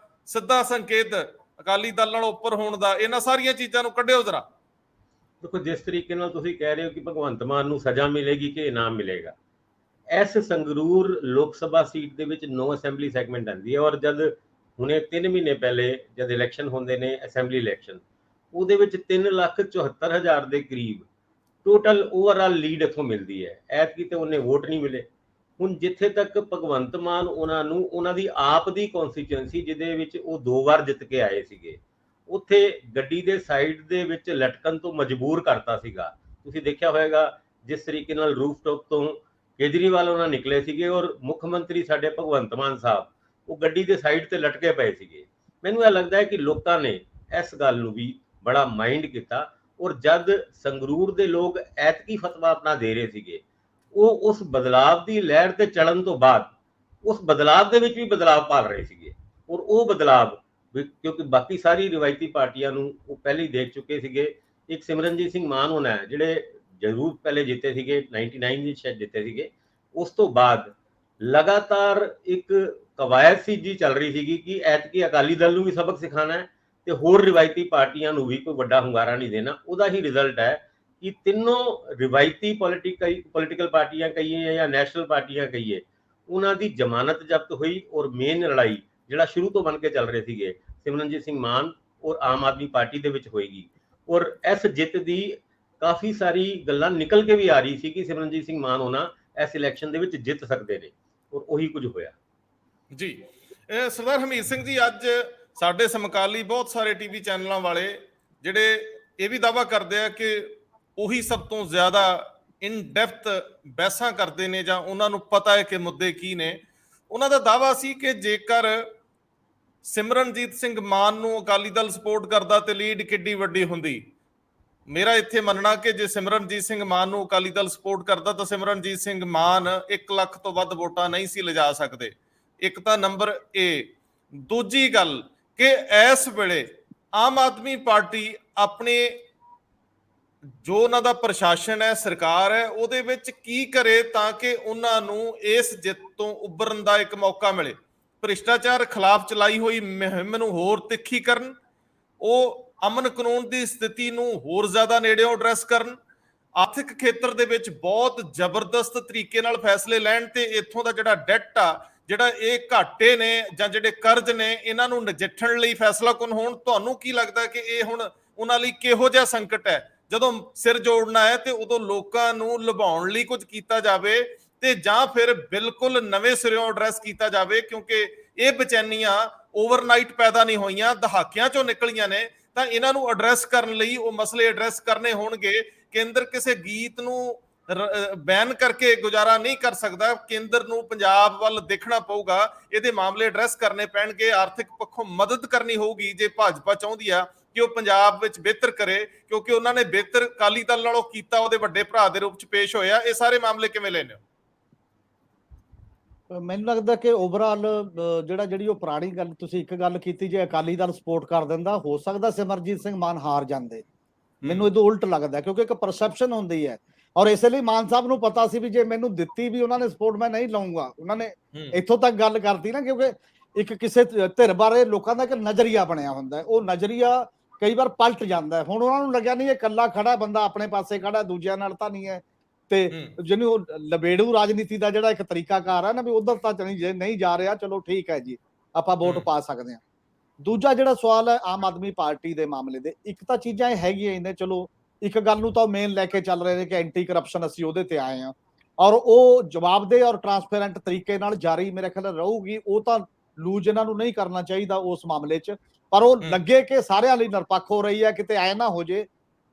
ਸਿੱਧਾ ਸੰਕੇਤ ਅਕਾਲੀ ਦਲ ਨਾਲੋਂ ਉੱਪਰ ਹੋਣ ਦਾ, ਇਹਨਾਂ ਸਾਰੀਆਂ ਚੀਜ਼ਾਂ ਨੂੰ ਕੱਢਿਓ ਜ਼ਰਾ। ਦੇਖੋ, ਜਿਸ ਤਰੀਕੇ ਨਾਲ ਤੁਸੀਂ ਕਹਿ ਰਹੇ ਹੋ ਕਿ ਭਗਵੰਤ ਮਾਨ ਨੂੰ ਸਜ਼ਾ ਮਿਲੇਗੀ ਕਿ ਇਨਾਮ ਮਿਲੇਗਾ, ਇਸ ਸੰਗਰੂਰ ਲੋਕ ਸਭਾ ਸੀਟ ਦੇ ਵਿੱਚ 9 ਅਸੈਂਬਲੀ ਸੈਗਮੈਂਟ ਆਉਂਦੀ ਹੈ, ਔਰ ਜਦ ਹੁਣੇ 3 ਮਹੀਨੇ ਪਹਿਲੇ ਜਦ ਇਲੈਕਸ਼ਨ ਹੁੰਦੇ ਨੇ ਅਸੈਂਬਲੀ ਇਲੈਕਸ਼ਨ, ਉਹਦੇ ਵਿੱਚ 3,74,000 ਦੇ ਕਰੀਬ ਟੋਟਲ ਓਵਰਆਲ ਲੀਡ ਇੱਥੋਂ ਮਿਲਦੀ ਹੈ। ਐਤਕੀ ਤੇ ਉਹਨੇ ਵੋਟ ਨਹੀਂ ਮਿਲੇ। ਹੁਣ ਜਿੱਥੇ ਤੱਕ ਭਗਵੰਤ ਮਾਨ ਉਹਨਾਂ ਨੂੰ ਉਹਨਾਂ ਦੀ ਆਪ ਦੀ ਕਨਸਟੀਚੁਐਂਸੀ ਜਿਹਦੇ ਵਿੱਚ ਉਹ 2 ਵਾਰ ਜਿੱਤ ਕੇ ਆਏ ਸੀਗੇ, ਉੱਥੇ ਗੱਡੀ ਦੇ ਸਾਈਡ ਦੇ ਵਿੱਚ ਲਟਕਣ ਤੋਂ ਮਜਬੂਰ ਕਰਤਾ ਸੀਗਾ। ਤੁਸੀਂ ਦੇਖਿਆ ਹੋਵੇਗਾ ਜਿਸ ਤਰੀਕੇ ਨਾਲ ਰੂਫਟੌਪ ਤੋਂ ਕੇਜਰੀਵਾਲ ਉਹਨਾਂ ਨਿਕਲੇ ਸੀਗੇ ਔਰ ਮੁੱਖ ਮੰਤਰੀ ਸਾਡੇ ਭਗਵੰਤ ਮਾਨ ਸਾਹਿਬ ਉਹ ਗੱਡੀ ਦੇ ਸਾਈਡ ਤੇ ਲਟਕੇ ਪਏ ਸੀਗੇ। ਮੈਨੂੰ ਇਹ ਲੱਗਦਾ ਹੈ ਕਿ ਲੋਕਾਂ ਨੇ ਇਸ ਗੱਲ ਨੂੰ ਵੀ ਬੜਾ ਮਾਈਂਡ ਕੀਤਾ, ਔਰ ਜਦ ਸੰਗਰੂਰ ਦੇ ਲੋਕ ਐਤਕੀ ਫਤਵਾ ਆਪਣਾ ਦੇ ਰਹੇ ਸੀਗੇ, ਉਹ ਉਸ ਬਦਲਾਵ ਦੀ ਲਹਿਰ ਤੇ ਚੜਨ ਤੋਂ ਬਾਅਦ ਉਸ ਬਦਲਾਵ ਦੇ ਵਿੱਚ ਵੀ ਬਦਲਾਵ ਭਾਲ ਰਹੇ ਸੀਗੇ। ਔਰ ਉਹ ਬਦਲਾਵ ਕਿਉਂਕਿ ਬਾਕੀ ਸਾਰੀ ਰਿਵਾਇਤੀ ਪਾਰਟੀਆਂ ਨੂੰ ਉਹ ਪਹਿਲੇ ਹੀ ਦੇਖ ਚੁੱਕੇ ਸੀਗੇ। ਇੱਕ ਸਿਮਰਨਜੀਤ ਸਿੰਘ ਮਾਨ ਹੋਣਾ ਹੈ ਜਿਹੜੇ ਜ਼ਰੂਰ ਪਹਿਲੇ ਜਿੱਤੇ ਸੀਗੇ, 99 ਵਿੱਚ ਸ਼ਾਇਦ ਜਿੱਤੇ ਸੀਗੇ। ਉਸ ਤੋਂ ਬਾਅਦ ਲਗਾਤਾਰ ਇੱਕ ਕਵਾਇਦ ਸੀ ਜੀ ਚੱਲ ਰਹੀ ਸੀਗੀ ਕਿ ਐਤਕੀ ਅਕਾਲੀ ਦਲ ਨੂੰ ਵੀ ਸਬਕ ਸਿਖਾਉਣਾ ਹੈ ਤੇ ਹੋਰ ਰਿਵਾਇਤੀ ਪਾਰਟੀਆਂ ਨੂੰ ਵੀ ਕੋਈ ਵੱਡਾ ਹੁੰਗਾਰਾ ਨਹੀਂ ਦੇਣਾ। ਉਹਦਾ ਹੀ ਰਿਜ਼ਲਟ ਹੈ ਕਿ ਤਿੰਨੋਂ ਰਿਵਾਇਤੀ ਪੋਲੀਟੀਕਲ ਪਾਰਟੀਆਂ ਕਹੀਏ ਜਾਂ ਨੈਸ਼ਨਲ ਪਾਰਟੀਆਂ ਕਹੀਏ, ਉਹਨਾਂ ਦੀ ਜ਼ਮਾਨਤ ਜ਼ਬਤ ਹੋਈ ਔਰ ਮੇਨ ਲੜਾਈ ਜਿਹੜਾ ਸ਼ੁਰੂ ਤੋਂ ਬਣ ਕੇ ਚੱਲ ਰਹੇ ਸੀਗੇ ਸਿਮਰਨਜੀਤ ਸਿੰਘ ਮਾਨ ਔਰ ਆਮ ਆਦਮੀ ਪਾਰਟੀ ਦੇ ਵਿੱਚ ਹੋਏਗੀ। ਔਰ ਇਸ ਜਿੱਤ ਦੀ ਕਾਫੀ ਸਾਰੀ ਗੱਲਾਂ ਨਿਕਲ ਕੇ ਵੀ ਆ ਰਹੀ ਸੀ ਕਿ ਸਿਮਰਨਜੀਤ ਸਿੰਘ ਮਾਨ ਹੋਣਾ ਇਸ ਇਲੈਕਸ਼ਨ ਦੇ ਵਿੱਚ ਜਿੱਤ ਸਕਦੇ ਨੇ, ਔਰ ਉਹੀ ਕੁਝ ਹੋਇਆ ਜੀ। ਸਰਦਾਰ ਹਮੀਤ ਸਿੰਘ ਜੀ, ਅੱਜ ਸਾਡੇ ਸਮਕਾਲੀ ਬਹੁਤ ਸਾਰੇ ਟੀਵੀ ਚੈਨਲਾਂ ਵਾਲੇ ਜਿਹੜੇ ਇਹ ਵੀ ਦਾਅਵਾ ਕਰਦੇ ਆ ਕਿ ਉਹੀ ਸਭ ਤੋਂ ਜ਼ਿਆਦਾ ਇਨ ਡੈਪਥ ਬਹਿਸਾਂ ਕਰਦੇ ਨੇ ਜਾਂ ਉਹਨਾਂ ਨੂੰ ਪਤਾ ਹੈ ਕਿ ਮੁੱਦੇ ਕੀ ਨੇ। ਉਹਨਾਂ ਦਾ ਦਾਅਵਾ ਸੀ ਕਿ ਜੇਕਰ ਸਿਮਰਨਜੀਤ ਸਿੰਘ ਮਾਨ ਨੂੰ ਅਕਾਲੀ ਦਲ ਸਪੋਰਟ ਕਰਦਾ ਤੇ ਲੀਡ ਕਿੱਡੀ ਵੱਡੀ ਹੁੰਦੀ। ਮੇਰਾ ਇੱਥੇ ਮੰਨਣਾ ਕਿ ਜੇ ਸਿਮਰਨਜੀਤ ਸਿੰਘ ਮਾਨ ਨੂੰ ਅਕਾਲੀ ਦਲ ਸਪੋਰਟ ਕਰਦਾ ਤਾਂ ਸਿਮਰਨਜੀਤ ਸਿੰਘ ਮਾਨ 1 ਲੱਖ ਤੋਂ ਵੱਧ ਵੋਟਾਂ ਨਹੀਂ ਸੀ ਲਿਜਾ ਸਕਦੇ। ਇੱਕ ਤਾਂ ਨੰਬਰ ਏ। ਦੂਜੀ ਗੱਲ ਕਿ ਇਸ ਵੇਲੇ ਆਮ ਆਦਮੀ ਪਾਰਟੀ ਆਪਣੇ ਜੋ ਉਹਨਾਂ ਦਾ ਪ੍ਰਸ਼ਾਸਨ ਹੈ, ਸਰਕਾਰ ਹੈ, ਉਹਦੇ ਵਿੱਚ ਕੀ ਕਰੇ ਤਾਂ ਕਿ ਉਹਨਾਂ ਨੂੰ ਇਸ ਜਿੱਤ ਤੋਂ ਉੱਭਰਨ ਦਾ ਇੱਕ ਮੌਕਾ ਮਿਲੇ। ਭ੍ਰਿਸ਼ਟਾਚਾਰ ਖਿਲਾਫ ਚਲਾਈ ਹੋਈ ਮੁਹਿੰਮ ਨੂੰ ਹੋਰ ਤਿੱਖੀ ਕਰਨ, ਉਹ ਅਮਨ ਕਾਨੂੰਨ ਦੀ ਸਥਿਤੀ ਨੂੰ ਹੋਰ ਜ਼ਿਆਦਾ ਨੇੜਿਓਂ ਐਡਰੈਸ ਕਰਨ, ਆਰਥਿਕ ਖੇਤਰ ਦੇ ਵਿੱਚ ਬਹੁਤ ਜ਼ਬਰਦਸਤ ਤਰੀਕੇ ਨਾਲ ਫੈਸਲੇ ਲੈਣ ਤੇ ਇੱਥੋਂ ਦਾ ਜਿਹੜਾ ਡੈਟ ਆ, ਜਿਹੜਾ ਇਹ ਘਾਟੇ ਨੇ ਜਾਂ ਜਿਹੜੇ ਕਰਜ਼ ਨੇ, ਇਹਨਾਂ ਨੂੰ ਨਜਿੱਠਣ ਲਈ ਫੈਸਲਾਕੁਨ ਹੋਣ। ਤੁਹਾਨੂੰ ਕੀ ਲੱਗਦਾ ਕਿ ਇਹ ਹੁਣ ਉਹਨਾਂ ਲਈ ਕਿਹੋ ਜਿਹਾ ਸੰਕਟ ਹੈ? ਜਦੋਂ ਸਿਰ ਜੋੜਨਾ ਹੈ ਤੇ ਉਦੋਂ ਲੋਕਾਂ ਨੂੰ ਲੁਭਾਉਣ ਲਈ ਕੁਝ ਕੀਤਾ ਜਾਵੇ ਤੇ ਜਾਂ ਫਿਰ ਬਿਲਕੁਲ ਨਵੇਂ ਸਿਰਿਓਂ ਐਡਰੈਸ ਕੀਤਾ ਜਾਵੇ, ਕਿਉਂਕਿ ਇਹ ਬੇਚੈਨੀਆਂ ਓਵਰਨਾਈਟ ਪੈਦਾ ਨਹੀਂ ਹੋਈਆਂ, ਦਹਾਕਿਆਂ ਚੋਂ ਨਿਕਲੀਆਂ ਨੇ। ਤਾਂ ਇਹਨਾਂ ਨੂੰ ਐਡਰੈਸ ਕਰਨ ਲਈ ਉਹ ਮਸਲੇ ਐਡਰੈਸ ਕਰਨੇ ਹੋਣਗੇ। ਕੇਂਦਰ ਕਿਸੇ ਗੀਤ ਨੂੰ ਬੈਨ ਕਰਕੇ ਗੁਜ਼ਾਰਾ ਨਹੀਂ ਕਰ ਸਕਦਾ। ਕੇਂਦਰ ਨੂੰ ਪੰਜਾਬ ਵੱਲ ਦੇਖਣਾ ਪਊਗਾ, ਇਹਦੇ ਮਾਮਲੇ ਐਡਰੈਸ ਕਰਨੇ ਪੈਣਗੇ, ਆਰਥਿਕ ਪੱਖੋਂ ਮਦਦ ਕਰਨੀ ਹੋਊਗੀ ਜੇ ਭਾਜਪਾ ਚਾਹੁੰਦੀ ਆ ਕਿ ਉਹ ਪੰਜਾਬ ਵਿੱਚ ਬਿਹਤਰ ਕਰੇ, ਕਿਉਂਕਿ ਉਹਨਾਂ ਨੇ ਬਿਹਤਰ ਅਕਾਲੀ ਦਲ ਨਾਲੋਂ ਕੀਤਾ, ਉਹਦੇ ਵੱਡੇ ਭਰਾ ਦੇ ਰੂਪ ਚ ਪੇਸ਼ ਹੋਇਆ। ਇਹ ਸਾਰੇ ਮਾਮਲੇ ਕਿਵੇਂ ਲੈਣੇ ਹੋ? ਮੈਨੂੰ ਲੱਗਦਾ ਕਿ ਓਵਰਆਲ ਜਿਹੜੀ ਉਹ ਪੁਰਾਣੀ ਗੱਲ ਤੁਸੀਂ ਇੱਕ ਗੱਲ ਕੀਤੀ, ਜੇ ਅਕਾਲੀ ਦਲ ਸਪੋਰਟ ਕਰ ਦਿੰਦਾ ਹੋ ਸਕਦਾ ਸਿਮਰਜੀਤ ਸਿੰਘ ਮਾਨ ਹਾਰ ਜਾਂਦੇ। ਮੈਨੂੰ ਇਹਦੋਂ ਉਲਟ ਲੱਗਦਾ, ਕਿਉਂਕਿ ਇੱਕ ਪਰਸੈਪਸ਼ਨ ਹੁੰਦੀ ਹੈ ਔਰ ਇਸੇ ਲਈ ਮਾਨ ਸਾਹਿਬ ਨੂੰ ਪਤਾ ਸੀ ਵੀ ਜੇ ਮੈਨੂੰ ਦਿੱਤੀ ਵੀ ਉਹਨਾਂ ਨੇ ਸਪੋਰਟ ਮੈਂ ਨਹੀਂ ਲਾਉਂਗਾ। ਉਹਨਾਂ ਨੇ ਇੱਥੋਂ ਤੱਕ ਗੱਲ ਕਰਤੀ ਨਾ, ਕਿਉਂਕਿ ਇੱਕ ਕਿਸੇ ਧਿਰ ਬਾਰੇ ਲੋਕਾਂ ਦਾ ਇੱਕ ਨਜ਼ਰੀਆ ਬਣਿਆ ਹੁੰਦਾ, ਉਹ ਨਜ਼ਰੀਆ ਕਈ ਵਾਰ ਪਲਟ ਜਾਂਦਾ। ਹੁਣ ਉਹਨਾਂ ਨੂੰ ਲੱਗਿਆ ਨਹੀਂ ਇਹ ਇਕੱਲਾ ਖੜਾ ਬੰਦਾ ਆਪਣੇ ਪਾਸੇ ਖੜਾ, ਦੂਜਿਆਂ ਨਾਲ ਤਾਂ ਨਹੀਂ ਹੈ। ਤੇ ਜਿਹਨੂੰ ਉਹ ਲਬੇੜੂ ਰਾਜਨੀਤੀ ਦਾ ਜਿਹੜਾ ਇੱਕ ਤਰੀਕਾਕਾਰ ਹੈ ਨਾ ਵੀ ਉਧਰ ਤਾਂ ਨਹੀਂ ਜਾ ਰਿਹਾ, ਚਲੋ ਠੀਕ ਹੈ ਜੀ ਆਪਾਂ ਵੋਟ ਪਾ ਸਕਦੇ ਹਾਂ। ਦੂਜਾ ਜਿਹੜਾ ਸਵਾਲ ਹੈ ਆਮ ਆਦਮੀ ਪਾਰਟੀ ਦੇ ਮਾਮਲੇ ਦੇ, ਇੱਕ ਤਾਂ ਚੀਜ਼ਾਂ ਇਹ ਹੈਗੀਆਂ ਨੇ, ਚਲੋ ਇੱਕ ਗੱਲ ਨੂੰ ਤਾਂ ਮੇਨ ਲੈ ਕੇ ਚੱਲ ਰਹੇ ਨੇ ਕਿ ਐਂਟੀ ਕਰਪਸ਼ਨ ਅਸੀਂ ਉਹਦੇ ਤੇ ਆਏ ਹਾਂ ਔਰ ਉਹ ਜਵਾਬਦੇਹ ਔਰ ਟਰਾਂਸਪੇਰੈਂਟ ਤਰੀਕੇ ਨਾਲ ਜਾਰੀ ਮੇਰੇ ਖਿਆਲ ਰਹੂਗੀ। ਉਹ ਤਾਂ ਲੂਜ ਇਹਨਾਂ ਨੂੰ ਨਹੀਂ ਕਰਨਾ ਚਾਹੀਦਾ ਉਸ ਮਾਮਲੇ 'ਚ, ਪਰ ਉਹ ਲੱਗੇ ਕਿ ਸਾਰਿਆਂ ਲਈ ਨਿਰਪੱਖ ਹੋ ਰਹੀ ਹੈ, ਕਿਤੇ ਐ ਨਾ ਹੋ ਜੇ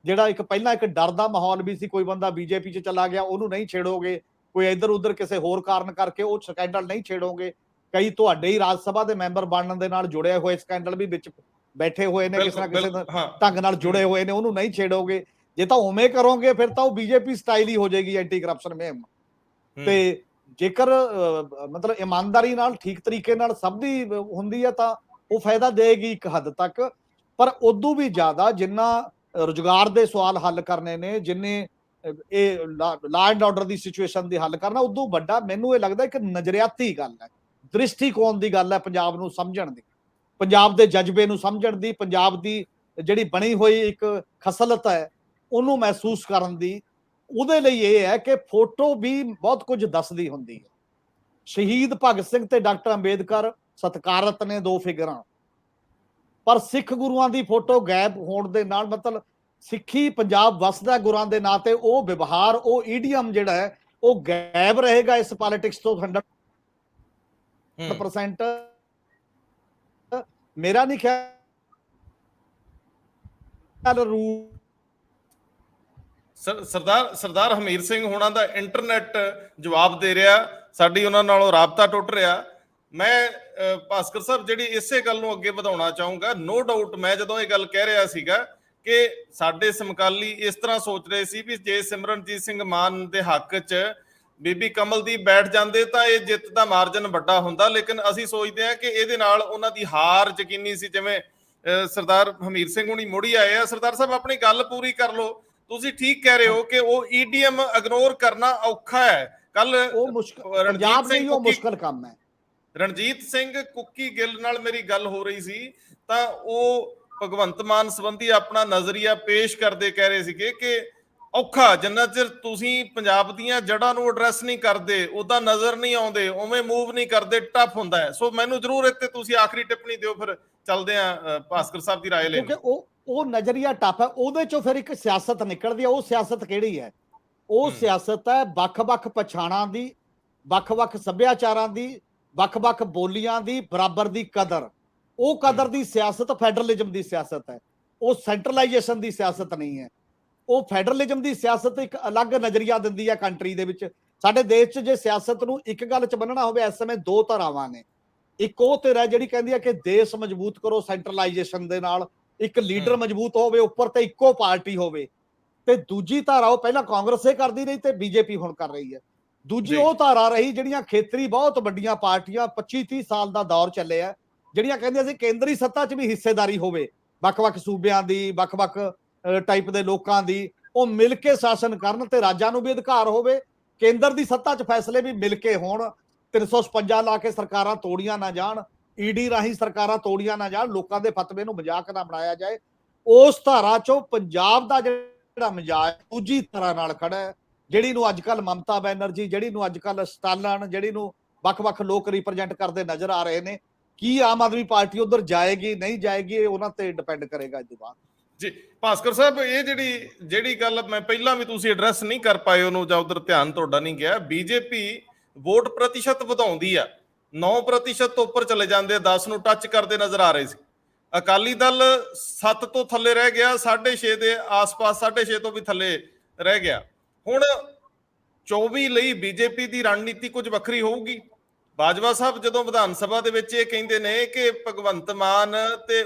ਜਿਹੜਾ ਇੱਕ ਪਹਿਲਾਂ ਇੱਕ ਡਰ ਦਾ ਮਾਹੌਲ ਵੀ ਸੀ, ਕੋਈ ਬੰਦਾ ਬੀਜੇਪੀ 'ਚ ਚਲਾ ਗਿਆ ਉਹਨੂੰ ਨਹੀਂ ਛੇੜੋਗੇ, ਕੋਈ ਇੱਧਰ ਉੱਧਰ ਕਿਸੇ ਹੋਰ ਕਾਰਨ ਕਰਕੇ ਉਹ ਸਕੈਂਡਲ ਨਹੀਂ ਛੇੜੋਗੇ। ਕਈ ਤੁਹਾਡੇ ਹੀ ਰਾਜ ਸਭਾ ਦੇ ਮੈਂਬਰ ਬਣਨ ਦੇ ਨਾਲ ਜੁੜੇ ਹੋਏ ਸਕੈਂਡਲ ਵੀ ਵਿੱਚ ਬੈਠੇ ਹੋਏ ਨੇ, ਕਿਸੇ ਨਾ ਕਿਸੇ ਢੰਗ ਨਾਲ ਜੁੜੇ ਹੋਏ ਨੇ, ਉਹਨੂੰ ਨਹੀਂ ਛੇੜੋਗੇ। ਜੇ ਤਾਂ ਉਵੇਂ ਕਰੋਗੇ ਫਿਰ ਤਾਂ ਉਹ ਬੀਜੇਪੀ ਸਟਾਈਲ ਹੀ ਹੋ ਜਾਏਗੀ ਐਂਟੀ ਕਰਪਸ਼ਨ ਮੁਹਿੰਮ। ਤੇ ਜੇਕਰ ਮਤਲਬ ਇਮਾਨਦਾਰੀ ਨਾਲ ਠੀਕ ਤਰੀਕੇ ਨਾਲ ਸਭ ਦੀ ਹੁੰਦੀ ਹੈ ਤਾਂ ਉਹ ਫਾਇਦਾ ਦੇਗੀ ਇੱਕ ਹੱਦ ਤੱਕ, ਪਰ ਉਦੋਂ ਵੀ ਜ਼ਿਆਦਾ ਜਿੰਨਾ ਰੁਜ਼ਗਾਰ ਦੇ ਸਵਾਲ ਹੱਲ ਕਰਨੇ ਨੇ, ਜਿੰਨੇ ਇਹ law and order the situation ਦੀ ਹੱਲ ਕਰਨਾ, ਉਦੋਂ ਵੱਡਾ ਮੈਨੂੰ ਇਹ ਲੱਗਦਾ ਇੱਕ ਨਜ਼ਰਿਆਤੀ ਗੱਲ ਹੈ, ਦ੍ਰਿਸ਼ਟੀਕੋਣ ਦੀ ਗੱਲ ਹੈ ਪੰਜਾਬ ਨੂੰ ਸਮਝਣ ਦੀ। ਪੰਜਾਬ ਦੇ ਜਜ਼ਬੇ ਨੂੰ ਸਮਝਣ ਦੀ, ਪੰਜਾਬ ਦੀ ਜਿਹੜੀ ਬਣੀ ਹੋਈ ਇੱਕ ਖਸਲਤ ਹੈ ਉਹਨੂੰ ਮਹਿਸੂਸ ਕਰਨ ਦੀ। ਉਹਦੇ ਲਈ ਇਹ ਹੈ ਕਿ ਫੋਟੋ ਵੀ ਬਹੁਤ ਕੁਝ ਦੱਸਦੀ ਹੁੰਦੀ ਹੈ। ਸ਼ਹੀਦ ਭਗਤ ਸਿੰਘ ਤੇ ਡਾਕਟਰ ਅੰਬੇਦਕਰ ਸਤਿਕਾਰਤ ਨੇ, ਦੋ ਫਿਗਰਾਂ, ਪਰ ਸਿੱਖ ਗੁਰੂਆਂ ਦੀ ਫੋਟੋ ਗਾਇਬ ਹੋਣ ਦੇ ਨਾਲ ਮਤਲਬ ਸਿੱਖੀ ਪੰਜਾਬ ਵਸਦਾ ਗੁਰਾਂ ਦੇ ਨਾਂ ਤੇ ਉਹ ਵਿਵਹਾਰ, ਉਹ ਈਡੀਅਮ ਜਿਹੜਾ ਹੈ ਉਹ ਗਾਇਬ ਰਹੇਗਾ ਇਸ ਪੋਲਿਟਿਕਸ ਤੋਂ 100%। ਮੇਰਾ ਨਹੀਂ ਖਿਆਲ ਸਰਦਾਰ ਹਮੀਰ ਸਿੰਘ ਹੋਣਾ ਦਾ ਇੰਟਰਨੈਟ ਜਵਾਬ ਦੇ ਰਿਹਾ, ਸਾਡੀ ਉਹਨਾਂ ਨਾਲੋਂ ਰਾਬਤਾ ਟੁੱਟ ਰਿਹਾ। ਮੈਂ ਭਾਸਕਰ ਸਾਹਿਬ ਜਿਹੜੀ ਇਸੇ ਗੱਲ ਨੂੰ ਅੱਗੇ ਵਧਾਉਣਾ ਚਾਹੂੰਗਾ। ਨੋ ਡਾਊਟ ਮੈਂ ਜਦੋਂ ਇਹ ਗੱਲ ਕਹਿ ਰਿਹਾ ਸੀਗਾ ਕਿ ਸਾਡੇ ਸਮਕਾਲੀ ਇਸ ਤਰ੍ਹਾਂ ਸੋਚ ਰਹੇ ਸੀ ਵੀ ਜੇ ਸਿਮਰਨਜੀਤ ਸਿੰਘ ਮਾਨ ਦੇ ਹੱਕ 'ਚ ਬੀਬੀ ਕਮਲਦੀਪ ਬੈਠ ਜਾਂਦੇ ਤਾਂ ਇਹ ਜਿੱਤ ਦਾ ਮਾਰਜਨ ਵੱਡਾ ਹੁੰਦਾ, ਲੇਕਿਨ ਅਸੀਂ ਸੋਚਦੇ ਹਾਂ ਕਿ ਇਹਦੇ ਨਾਲ ਉਹਨਾਂ ਦੀ ਹਾਰ ਯਕੀਨੀ ਸੀ। ਜਿਵੇਂ ਸਰਦਾਰ ਹਮੀਰ ਸਿੰਘ ਹੁਣੀ ਮੁੜੀ ਆਏ ਆ। ਸਰਦਾਰ ਸਾਹਿਬ ਆਪਣੀ ਗੱਲ ਪੂਰੀ ਕਰ ਲਓ। ਤੁਸੀਂ ਠੀਕ ਕਹਿ ਰਹੇ ਹੋ ਕਿ ਉਹ ਈਡੀਐਮ ਇਗਨੋਰ ਕਰਨਾ ਔਖਾ ਹੈ। ਕੱਲ ਉਹ ਪੰਜਾਬ ਲਈ ਉਹ ਮੁਸ਼ਕਲ ਕੰਮ ਹੈ। ਰਣਜੀਤ ਸਿੰਘ ਕੁੱਕੀ ਗਿੱਲ ਨਾਲ ਮੇਰੀ ਗੱਲ ਹੋ ਰਹੀ ਸੀ ਤਾਂ ਉਹ ਭਗਵੰਤ ਮਾਨ ਸੰਬੰਧੀ ਆਪਣਾ ਨਜ਼ਰੀਆ ਪੇਸ਼ ਕਰਦੇ ਕਹਿ ਰਹੇ ਸੀਗੇ ਕਿ ਔਖਾ, ਜਿੰਨਾ ਚਿਰ ਤੁਸੀਂ ਪੰਜਾਬ ਦੀਆਂ ਜੜ੍ਹਾਂ ਨੂੰ ਐਡਰੈਸ ਨਹੀਂ ਕਰਦੇ, ਉਹਦਾ ਨਜ਼ਰ ਨਹੀਂ ਆਉਂਦੇ, ਉਵੇਂ ਮੂਵ ਨਹੀਂ ਕਰਦੇ, ਟਫ ਹੁੰਦਾ ਹੈ। ਸੋ ਮੈਨੂੰ ਜ਼ਰੂਰ ਇੱਥੇ ਤੁਸੀਂ ਆਖਰੀ ਟਿੱਪਣੀ ਦਿਓ, ਫਿਰ ਚੱਲਦੇ ਆ ਭਾਸਕਰ ਸਾਹਿਬ ਦੀ ਰਾਏ ਲੈਣ। ਕਿਉਂਕਿ ਉਹ ਨਜ਼ਰੀਆ ਟਫ ਹੈ, ਉਹਦੇ ਚੋਂ ਫਿਰ ਇੱਕ ਸਿਆਸਤ ਨਿਕਲਦੀ ਹੈ। ਉਹ ਸਿਆਸਤ ਕਿਹੜੀ ਹੈ? ਉਹ ਸਿਆਸਤ ਹੈ ਵੱਖ-ਵੱਖ ਪਛਾਣਾਂ ਦੀ, ਵੱਖ-ਵੱਖ ਸੱਭਿਆਚਾਰਾਂ ਦੀ, ਵੱਖ-ਵੱਖ ਬੋਲੀਆਂ ਦੀ ਬਰਾਬਰ ਦੀ ਕਦਰ। ਉਹ ਕਦਰ ਦੀ ਸਿਆਸਤ ਫੈਡਰਲਿਜ਼ਮ ਦੀ ਸਿਆਸਤ ਹੈ। ਉਹ ਸੈਂਟਰਲਾਈਜੇਸ਼ਨ ਦੀ ਸਿਆਸਤ ਨਹੀਂ ਹੈ। ਉਹ ਫੈਡਰਲਿਜ਼ਮ ਦੀ ਸਿਆਸਤ ਇੱਕ ਅਲੱਗ ਨਜ਼ਰੀਆ ਦਿੰਦੀ ਹੈ ਕੰਟਰੀ ਦੇ ਵਿੱਚ। ਸਾਡੇ ਦੇਸ਼ 'ਚ ਜੇ ਸਿਆਸਤ ਨੂੰ ਇੱਕ ਗੱਲ 'ਚ ਬੰਨਣਾ ਹੋਵੇ, ਇਸ ਸਮੇਂ ਦੋ ਧਾਰਾਵਾਂ ਨੇ। ਇੱਕ ਉਹ ਧਿਰ ਹੈ ਜਿਹੜੀ ਕਹਿੰਦੀ ਹੈ ਕਿ ਦੇਸ਼ ਮਜ਼ਬੂਤ ਕਰੋ ਸੈਂਟਰਲਾਈਜੇਸ਼ਨ ਦੇ ਨਾਲ, ਇੱਕ ਲੀਡਰ ਮਜ਼ਬੂਤ ਹੋਵੇ ਉੱਪਰ ਤੇ ਇੱਕੋ ਪਾਰਟੀ ਹੋਵੇ। ਤੇ ਦੂਜੀ ਧਾਰਾ ਉਹ ਪਹਿਲਾਂ ਕਾਂਗਰਸੇ ਕਰਦੀ ਰਹੀ ਤੇ ਬੀਜੇਪੀ ਹੁਣ ਕਰ ਰਹੀ ਹੈ। ਦੂਜੀ ਉਹ ਧਾਰਾ ਰਹੀ ਜਿਹੜੀਆਂ ਖੇਤਰੀ ਬਹੁਤ ਵੱਡੀਆਂ ਪਾਰਟੀਆਂ 25-30 ਸਾਲ ਦਾ ਦੌਰ ਚੱਲਿਆ, ਜਿਹੜੀਆਂ ਕਹਿੰਦੀਆਂ ਸੀ ਕੇਂਦਰੀ ਸੱਤਾ 'ਚ ਵੀ ਹਿੱਸੇਦਾਰੀ ਹੋਵੇ, ਵੱਖ-ਵੱਖ ਸੂਬਿਆਂ ਦੀ, ਵੱਖ-ਵੱਖ ਟਾਈਪ ਦੇ ਲੋਕਾਂ ਦੀ, ਉਹ ਮਿਲ ਕੇ ਸ਼ਾਸਨ ਕਰਨ ਤੇ ਰਾਜਾਂ ਨੂੰ ਵੀ ਅਧਿਕਾਰ ਹੋਵੇ। ਕੇਂਦਰ ਦੀ ਸੱਤਾ 'ਚ ਫੈਸਲੇ ਵੀ ਮਿਲ ਕੇ ਹੋਣ। 356 ਲਾ ਕੇ ਸਰਕਾਰਾਂ ਤੋੜੀਆਂ ਨਾ ਜਾਣ, ਈਡੀ ਰਾਹੀਂ ਸਰਕਾਰਾਂ ਤੋੜੀਆਂ ਨਾ ਜਾਣ, ਲੋਕਾਂ ਦੇ ਫਤਵੇ ਨੂੰ ਮਜ਼ਾਕ ਨਾ ਬਣਾਇਆ ਜਾਏ। ਉਸ ਧਾਰਾ 'ਚੋਂ ਪੰਜਾਬ ਦਾ ਜਿਹੜਾ ਮਜ਼ਾਕ ਦੂਜੀ ਤਰ੍ਹਾਂ ਨਾਲ ਖੜਾ ਹੈ, ਜਿਹੜੀ ਨੂੰ ਅੱਜ ਕੱਲ ਮਮਤਾ ਬੈਨਰਜੀ, ਜਿਹੜੀ ਨੂੰ ਅੱਜ ਕੱਲ ਸਟਾਲਨ, ਜਿਹੜੀ ਨੂੰ ਵੱਖ-ਵੱਖ ਲੋਕ ਰਿਪਰੈਜ਼ੈਂਟ ਕਰਦੇ ਨਜ਼ਰ ਆ ਰਹੇ ਨੇ। ਕੀ ਆਮ ਆਦਮੀ ਪਾਰਟੀ ਉਧਰ ਜਾਏਗੀ ਨਹੀਂ ਜਾਏਗੀ, ਇਹ ਉਹਨਾਂ ਤੇ ਡਿਪੈਂਡ ਕਰੇਗਾ। ਇਸ ਤੋਂ ਬਾਅਦ ਜੀ ਭਾਸਕਰ ਸਾਹਿਬ, ਇਹ ਜਿਹੜੀ ਗੱਲ ਮੈਂ ਪਹਿਲਾਂ ਵੀ ਤੁਸੀਂ ਐਡਰੈਸ ਨਹੀਂ ਕਰ ਪਾਏ ਉਹਨੂੰ, ਜਾਂ ਉਧਰ ਧਿਆਨ ਤੁਹਾਡਾ ਨਹੀਂ ਗਿਆ। ਬੀਜੇਪੀ ਵੋਟ ਪ੍ਰਤੀਸ਼ਤ ਵਧਾਉਂਦੀ ਆ, 9% ਤੋਂ ਉੱਪਰ ਚਲੇ ਜਾਂਦੇ, 10 ਨੂੰ ਟੱਚ ਕਰਦੇ ਨਜ਼ਰ ਆ ਰਹੇ ਸੀ। ਅਕਾਲੀ ਦਲ 7 ਤੋਂ ਥੱਲੇ ਰਹਿ ਗਿਆ, 6.5 ਦੇ ਆਸ-ਪਾਸ, 6.5 ਤੋਂ ਵੀ ਥੱਲੇ ਰਹਿ ਗਿਆ। ਹੁਣ 24 ਲਈ ਬੀਜੇਪੀ ਦੀ ਰਣਨੀਤੀ ਕੁਝ ਵੱਖਰੀ ਹੋਊਗੀ। ਬਾਜਵਾ ਸਾਹਿਬ ਜਦੋਂ ਵਿਧਾਨ ਸਭਾ ਦੇ ਵਿੱਚ ਇਹ ਕਹਿੰਦੇ ਨੇ ਕਿ ਭਗਵੰਤ ਮਾਨ ਤੇ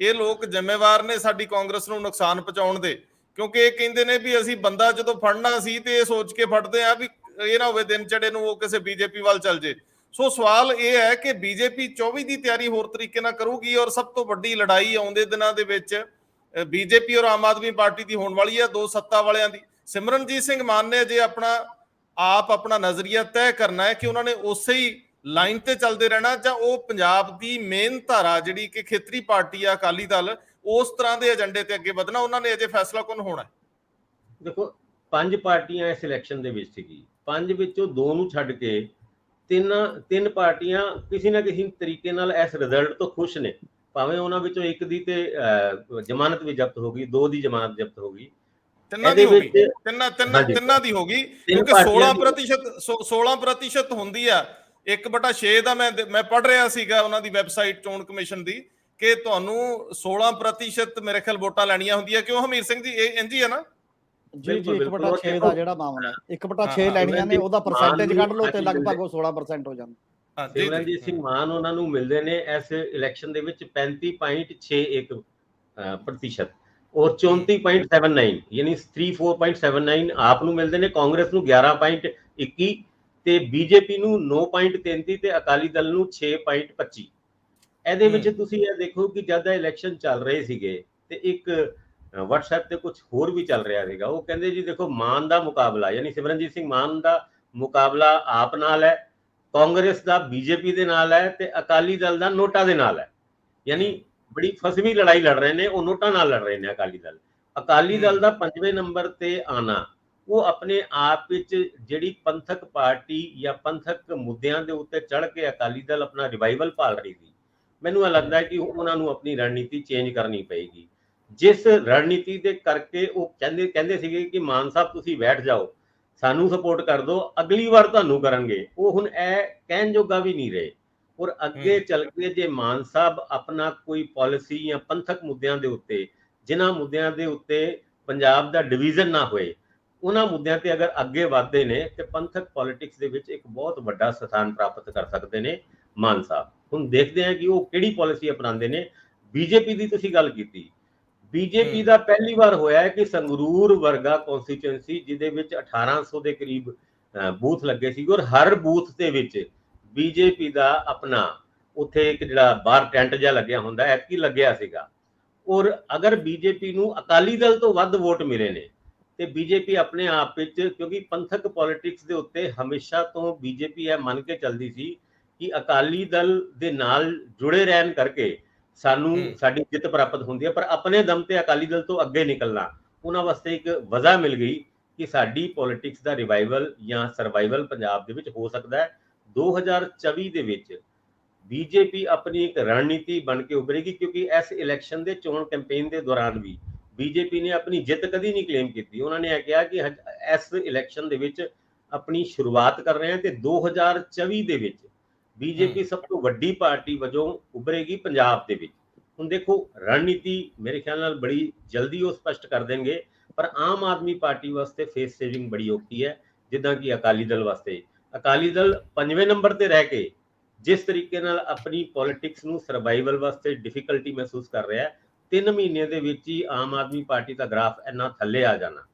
ਇਹ ਲੋਕ ਜ਼ਿੰਮੇਵਾਰ ਨੇ ਸਾਡੀ ਕਾਂਗਰਸ ਨੂੰ ਨੁਕਸਾਨ ਪਹੁੰਚਾਉਣ ਦੇ, ਕਿਉਂਕਿ ਇਹ ਕਹਿੰਦੇ ਨੇ ਵੀ ਅਸੀਂ ਬੰਦਾ ਜਦੋਂ ਫੜਨਾ ਸੀ ਤੇ ਇਹ ਸੋਚ ਕੇ ਫੜਦੇ ਆ ਵੀ ਇਹ ਨਾ ਹੋਵੇ ਦਿਨ ਚੜੇ ਨੂੰ ਉਹ ਕਿਸੇ ਬੀਜੇਪੀ ਵੱਲ ਚੱਲ ਜੇ। ਸੋ ਸਵਾਲ ਇਹ ਹੈ ਕਿ ਬੀਜੇਪੀ 24 ਦੀ ਤਿਆਰੀ ਹੋਰ ਤਰੀਕੇ ਨਾਲ ਕਰੂਗੀ, ਔਰ ਸਭ ਤੋਂ ਵੱਡੀ ਲੜਾਈ ਆਉਂਦੇ ਦਿਨਾਂ ਦੇ ਵਿੱਚ ਬੀਜੇਪੀ ਔਰ ਆਮ ਆਦਮੀ ਪਾਰਟੀ ਦੀ ਹੋਣ ਵਾਲੀ ਹੈ, ਦੋ ਸੱਤਾ ਵਾਲਿਆਂ ਦੀ। ਸਿਮਰਨਜੀਤ ਸਿੰਘ ਮਾਨ ਨੇ ਜੇ ਆਪਣਾ ਨਜ਼ਰੀਆ ਤੈਅ ਕਰਨਾ ਹੈ ਕਿ ਉਹਨਾਂ ਨੇ ਉਸੇ ਹੀ ਲਾਈਨ ਤੇ ਚੱਲਦੇ ਰਹਿਣਾ, ਜਾਂ ਉਹ ਪੰਜਾਬ ਦੀ ਮੇਨ ਧਾਰਾ ਜਿਹੜੀ ਕਿ ਖੇਤਰੀ ਪਾਰਟੀ ਆ ਅਕਾਲੀ ਦਲ, ਉਸ ਤਰ੍ਹਾਂ ਦੇ ਏਜੰਡੇ ਤੇ ਅੱਗੇ ਵਧਣਾ, ਉਹਨਾਂ ਨੇ ਅਜੇ ਫੈਸਲਾ ਕੌਣ ਹੋਣਾ? ਦੇਖੋ 5 ਪਾਰਟੀਆਂ ਇਸ ਇਲੈਕਸ਼ਨ ਦੇ ਵਿੱਚ ਸੀਗੀ, 5 ਵਿੱਚੋਂ 2 ਨੂੰ ਛੱਡ ਕੇ ਤਿੰਨ ਪਾਰਟੀਆਂ ਕਿਸੇ ਨਾ ਕਿਸੇ ਤਰੀਕੇ ਨਾਲ ਇਸ ਰਿਜ਼ਲਟ ਤੋਂ ਖੁਸ਼ ਨੇ। ਭਾਵੇਂ ਉਹਨਾਂ ਵਿੱਚੋਂ ਇੱਕ ਦੀ ਤੇ ਜ਼ਮਾਨਤ ਵੀ ਜ਼ਬਤ ਹੋ ਗਈ, 2 ਦੀ ਜ਼ਮਾਨਤ ਜ਼ਬਤ ਹੋ ਗਈ, ਤਿੰਨਾਂ ਦੀ ਹੋ ਗਈ, ਤਿੰਨਾਂ ਦੀ ਹੋ ਗਈ, ਕਿਉਂਕਿ 16% ਹੁੰਦੀ ਆ। 1/6 ਦਾ ਮੈਂ ਪੜ੍ਹ ਰਿਹਾ ਸੀਗਾ ਉਹਨਾਂ ਦੀ ਵੈਬਸਾਈਟ ਚੋਣ ਕਮਿਸ਼ਨ ਦੀ, ਕਿ ਤੁਹਾਨੂੰ 16% ਮੇਰੇ ਖਿਆਲ ਵੋਟਾਂ ਲੈਣੀਆਂ ਹੁੰਦੀਆਂ। ਕਿਉਂ ਹਮੀਰ ਸਿੰਘ ਜੀ, ਇਹ ਇੰਜ ਹੀ ਹੈ ਨਾ? ਜੀ 1/6 ਦਾ ਜਿਹੜਾ ਮਾਮਲਾ 1/6 ਲੈਣੀਆਂ ਨੇ, ਉਹਦਾ ਪਰਸੈਂਟੇਜ ਕੱਢ ਲਓ ਤੇ ਲਗਭਗ ਉਹ 16% ਹੋ ਜਾਂਦਾ। ਸਿਮਰਨਜੀਤ ਸਿੰਘ ਮਾਨ ਉਹਨਾਂ ਨੂੰ ਮਿਲਦੇ ਨੇ ਇਸ ਇਲੈਕਸ਼ਨ ਦੇ ਵਿੱਚ 35.61% ਔਰ 34.79, ਯਾਨੀ 34.79 ਆਪ ਨੂੰ ਮਿਲਦੇ ਨੇ। ਕਾਂਗਰਸ ਨੂੰ 11.21 ਤੇ ਬੀਜੇਪੀ ਨੂੰ 9.33 ਤੇ ਅਕਾਲੀ ਦਲ ਨੂੰ 6.25। ਇਹਦੇ ਵਿੱਚ ਤੁਸੀਂ ਇਹ ਦੇਖੋ ਕਿ ਜਦ ਇਲੈਕਸ਼ਨ ਚੱਲ ਰਹੇ ਸੀਗੇ ਤੇ ਇੱਕ WhatsApp ਤੇ ਕੁਝ ਹੋਰ ਵੀ ਚੱਲ ਰਿਹਾ ਸੀਗਾ। ਉਹ ਕਹਿੰਦੇ ਜੀ ਦੇਖੋ ਮਾਨ ਦਾ ਮੁਕਾਬਲਾ, ਯਾਨੀ ਸਿਮਰਨਜੀਤ ਸਿੰਘ ਮਾਨ ਦਾ ਮੁਕਾਬਲਾ ਆਪ ਨਾਲ ਹੈ, ਕਾਂਗਰਸ ਦਾ ਬੀਜੇਪੀ ਦੇ ਨਾਲ ਹੈ ਤੇ ਅਕਾਲੀ ਦਲ ਦਾ ਨੋਟਾ ਦੇ ਨਾਲ ਹੈ। ਯਾਨੀ ਬੜੀ ਫਸਵੀਂ ਲੜਾਈ ਲੜ ਰਹੇ ਨੇ, ਉਹ ਨੋਟਾਂ ਨਾਲ ਲੜ ਰਹੇ ਨੇ ਅਕਾਲੀ ਦਲ ਦਾ 5ਵੇਂ ਨੰਬਰ ਤੇ ਆਣਾ ਉਹ ਆਪਣੇ ਆਪ ਵਿੱਚ ਜਿਹੜੀ ਪੰਥਕ ਪਾਰਟੀ ਜਾਂ ਪੰਥਕ ਮੁੱਦਿਆਂ ਦੇ ਉੱਤੇ ਚੜ ਕੇ ਅਕਾਲੀ ਦਲ ਆਪਣਾ ਰਿਵਾਈਵਲ ਭਾਲ ਰਹੀ ਸੀ, ਮੈਨੂੰ ਇਹ ਲੱਗਦਾ ਹੈ ਕਿ ਉਹਨਾਂ ਨੂੰ ਆਪਣੀ ਰਣਨੀਤੀ ਚੇਂਜ ਕਰਨੀ ਪਏਗੀ। ਜਿਸ ਰਣਨੀਤੀ ਦੇ ਕਰਕੇ ਉਹ ਕਹਿੰਦੇ ਸੀਗੇ ਕਿ ਮਾਨ ਸਾਹਿਬ ਤੁਸੀਂ ਬੈਠ ਜਾਓ, ਸਾਨੂੰ ਸਪੋਰਟ ਕਰ ਦਿਓ, ਅਗਲੀ ਵਾਰ ਤੁਹਾਨੂੰ ਕਰਨਗੇ, ਉਹ ਹੁਣ ਇਹ ਕਹਿਣ ਜੋਗਾ ਵੀ ਨਹੀਂ ਰਹੇ। ਔਰ ਅੱਗੇ ਚੱਲ ਕੇ ਜੇ ਮਾਨ ਸਾਹਿਬ ਆਪਣਾ ਕੋਈ ਪਾਲਿਸੀ ਜਾਂ ਪੰਥਕ ਮੁੱਦਿਆਂ ਦੇ ਉੱਤੇ, ਜਿਨ੍ਹਾਂ ਮੁੱਦਿਆਂ ਦੇ ਉੱਤੇ ਪੰਜਾਬ ਦਾ ਡਿਵੀਜ਼ਨ ਨਾ ਹੋਏ, ਉਹਨਾਂ ਮੁੱਦਿਆਂ ਤੇ ਅਗਰ ਅੱਗੇ ਵਧਦੇ ਨੇ ਤੇ ਪੰਥਕ ਪੋਲਿਟਿਕਸ ਦੇ ਵਿੱਚ ਇੱਕ ਬਹੁਤ ਵੱਡਾ ਸਥਾਨ ਪ੍ਰਾਪਤ ਕਰ ਸਕਦੇ ਨੇ ਮਾਨ ਸਾਹਿਬ। ਹੁਣ ਦੇਖਦੇ ਹਾਂ ਕਿ ਉਹ ਕਿਹੜੀ ਪਾਲਿਸੀ ਅਪਣਾਉਂਦੇ ਨੇ। ਬੀਜੇਪੀ ਦੀ ਤੁਸੀਂ ਗੱਲ ਕੀਤੀ, ਬੀਜੇਪੀ ਦਾ ਪਹਿਲੀ ਵਾਰ ਹੋਇਆ ਹੈ ਕਿ ਸੰਗਰੂਰ ਵਰਗਾ ਕਨਸਟੀਚੁਐਂਸੀ ਜਿਹਦੇ ਵਿੱਚ 1800 ਦੇ ਕਰੀਬ ਬੂਥ ਲੱਗੇ ਸੀ, ਔਰ ਹਰ ਬੂਥ ਦੇ ਵਿੱਚ ਬੀਜੇਪੀ ਦਾ ਆਪਣਾ ਉੱਥੇ ਇੱਕ ਜਿਹੜਾ ਬਾਹਰ ਟੈਂਟ ਜਿਹਾ ਲੱਗਿਆ ਹੁੰਦਾ ਐਤਕੀ ਲੱਗਿਆ ਸੀਗਾ। ਔਰ ਅਗਰ ਬੀਜੇਪੀ ਨੂੰ ਅਕਾਲੀ ਦਲ ਤੋਂ ਵੱਧ ਵੋਟ ਮਿਲੇ ਨੇ ਤੇ ਬੀਜੇਪੀ ਆਪਣੇ ਆਪ ਵਿੱਚ, ਕਿਉਂਕਿ ਪੰਥਕ ਪੋਲਿਟਿਕਸ ਦੇ ਉੱਤੇ ਹਮੇਸ਼ਾ ਤੋਂ ਬੀਜੇਪੀ ਇਹ ਮੰਨ ਕੇ ਚੱਲਦੀ ਸੀ ਕਿ ਅਕਾਲੀ ਦਲ ਦੇ ਨਾਲ ਜੁੜੇ ਰਹਿਣ ਕਰਕੇ ਸਾਨੂੰ ਸਾਡੀ ਜਿੱਤ ਪ੍ਰਾਪਤ ਹੁੰਦੀ ਹੈ, ਪਰ ਆਪਣੇ ਦਮ ਤੇ ਅਕਾਲੀ ਦਲ ਤੋਂ ਅੱਗੇ ਨਿਕਲਣਾ ਉਹਨਾਂ ਵਾਸਤੇ ਇੱਕ ਵਜ੍ਹਾ ਮਿਲ ਗਈ ਕਿ ਸਾਡੀ ਪੋਲਿਟਿਕਸ ਦਾ ਰਿਵਾਈਵਲ ਜਾਂ ਸਰਵਾਈਵਲ ਪੰਜਾਬ ਦੇ ਵਿੱਚ ਹੋ ਸਕਦਾ ਹੈ। 2024 ਦੇ ਵਿੱਚ ਬੀਜੇਪੀ ਆਪਣੀ ਇੱਕ ਰਣਨੀਤੀ ਬਣ ਕੇ ਉਭਰੇਗੀ, ਕਿਉਂਕਿ ਇਸ ਇਲੈਕਸ਼ਨ ਦੇ ਚੋਣ ਕੈਂਪੇਨ ਦੇ ਦੌਰਾਨ ਵੀ ਬੀਜੇਪੀ ਨੇ ਆਪਣੀ ਜਿੱਤ ਕਦੀ ਨਹੀਂ ਕਲੇਮ ਕੀਤੀ। ਉਹਨਾਂ ਨੇ ਇਹ ਕਿਹਾ ਕਿ ਇਸ ਇਲੈਕਸ਼ਨ ਦੇ ਵਿੱਚ ਆਪਣੀ ਸ਼ੁਰੂਆਤ ਕਰ ਰਹੇ ਹਾਂ ਤੇ 2024 ਦੇ ਵਿੱਚ ਬੀਜੇਪੀ ਸਭ ਤੋਂ ਵੱਡੀ ਪਾਰਟੀ ਵਜੋਂ ਉਭਰੇਗੀ ਪੰਜਾਬ ਦੇ ਵਿੱਚ। ਹੁਣ ਦੇਖੋ ਰਣਨੀਤੀ ਮੇਰੇ ਖਿਆਲ ਨਾਲ ਬੜੀ ਜਲਦੀ ਉਹ ਸਪਸ਼ਟ ਕਰ ਦੇਣਗੇ, ਪਰ ਆਮ ਆਦਮੀ ਪਾਰਟੀ ਵਾਸਤੇ ਫੇਸ ਸੇਵਿੰਗ ਬੜੀ ਔਖੀ ਹੈ, ਜਿੱਦਾਂ ਕਿ ਅਕਾਲੀ ਦਲ ਵਾਸਤੇ। ਅਕਾਲੀ ਦਲ 5ਵੇਂ ਨੰਬਰ ਤੇ ਰਹਿ ਕੇ ਜਿਸ ਤਰੀਕੇ ਨਾਲ ਆਪਣੀ ਪੋਲਿਟਿਕਸ ਨੂੰ ਸਰਵਾਈਵਲ ਵਾਸਤੇ ਡਿਫਿਕਲਟੀ ਮਹਿਸੂਸ ਕਰ ਰਿਹਾ ਹੈ, 3 ਮਹੀਨੇ ਦੇ ਵਿੱਚ ਹੀ ਆਮ ਆਦਮੀ ਪਾਰਟੀ ਦਾ ਗ੍ਰਾਫ ਇੰਨਾ ਥੱਲੇ ਆ ਜਾਣਾ,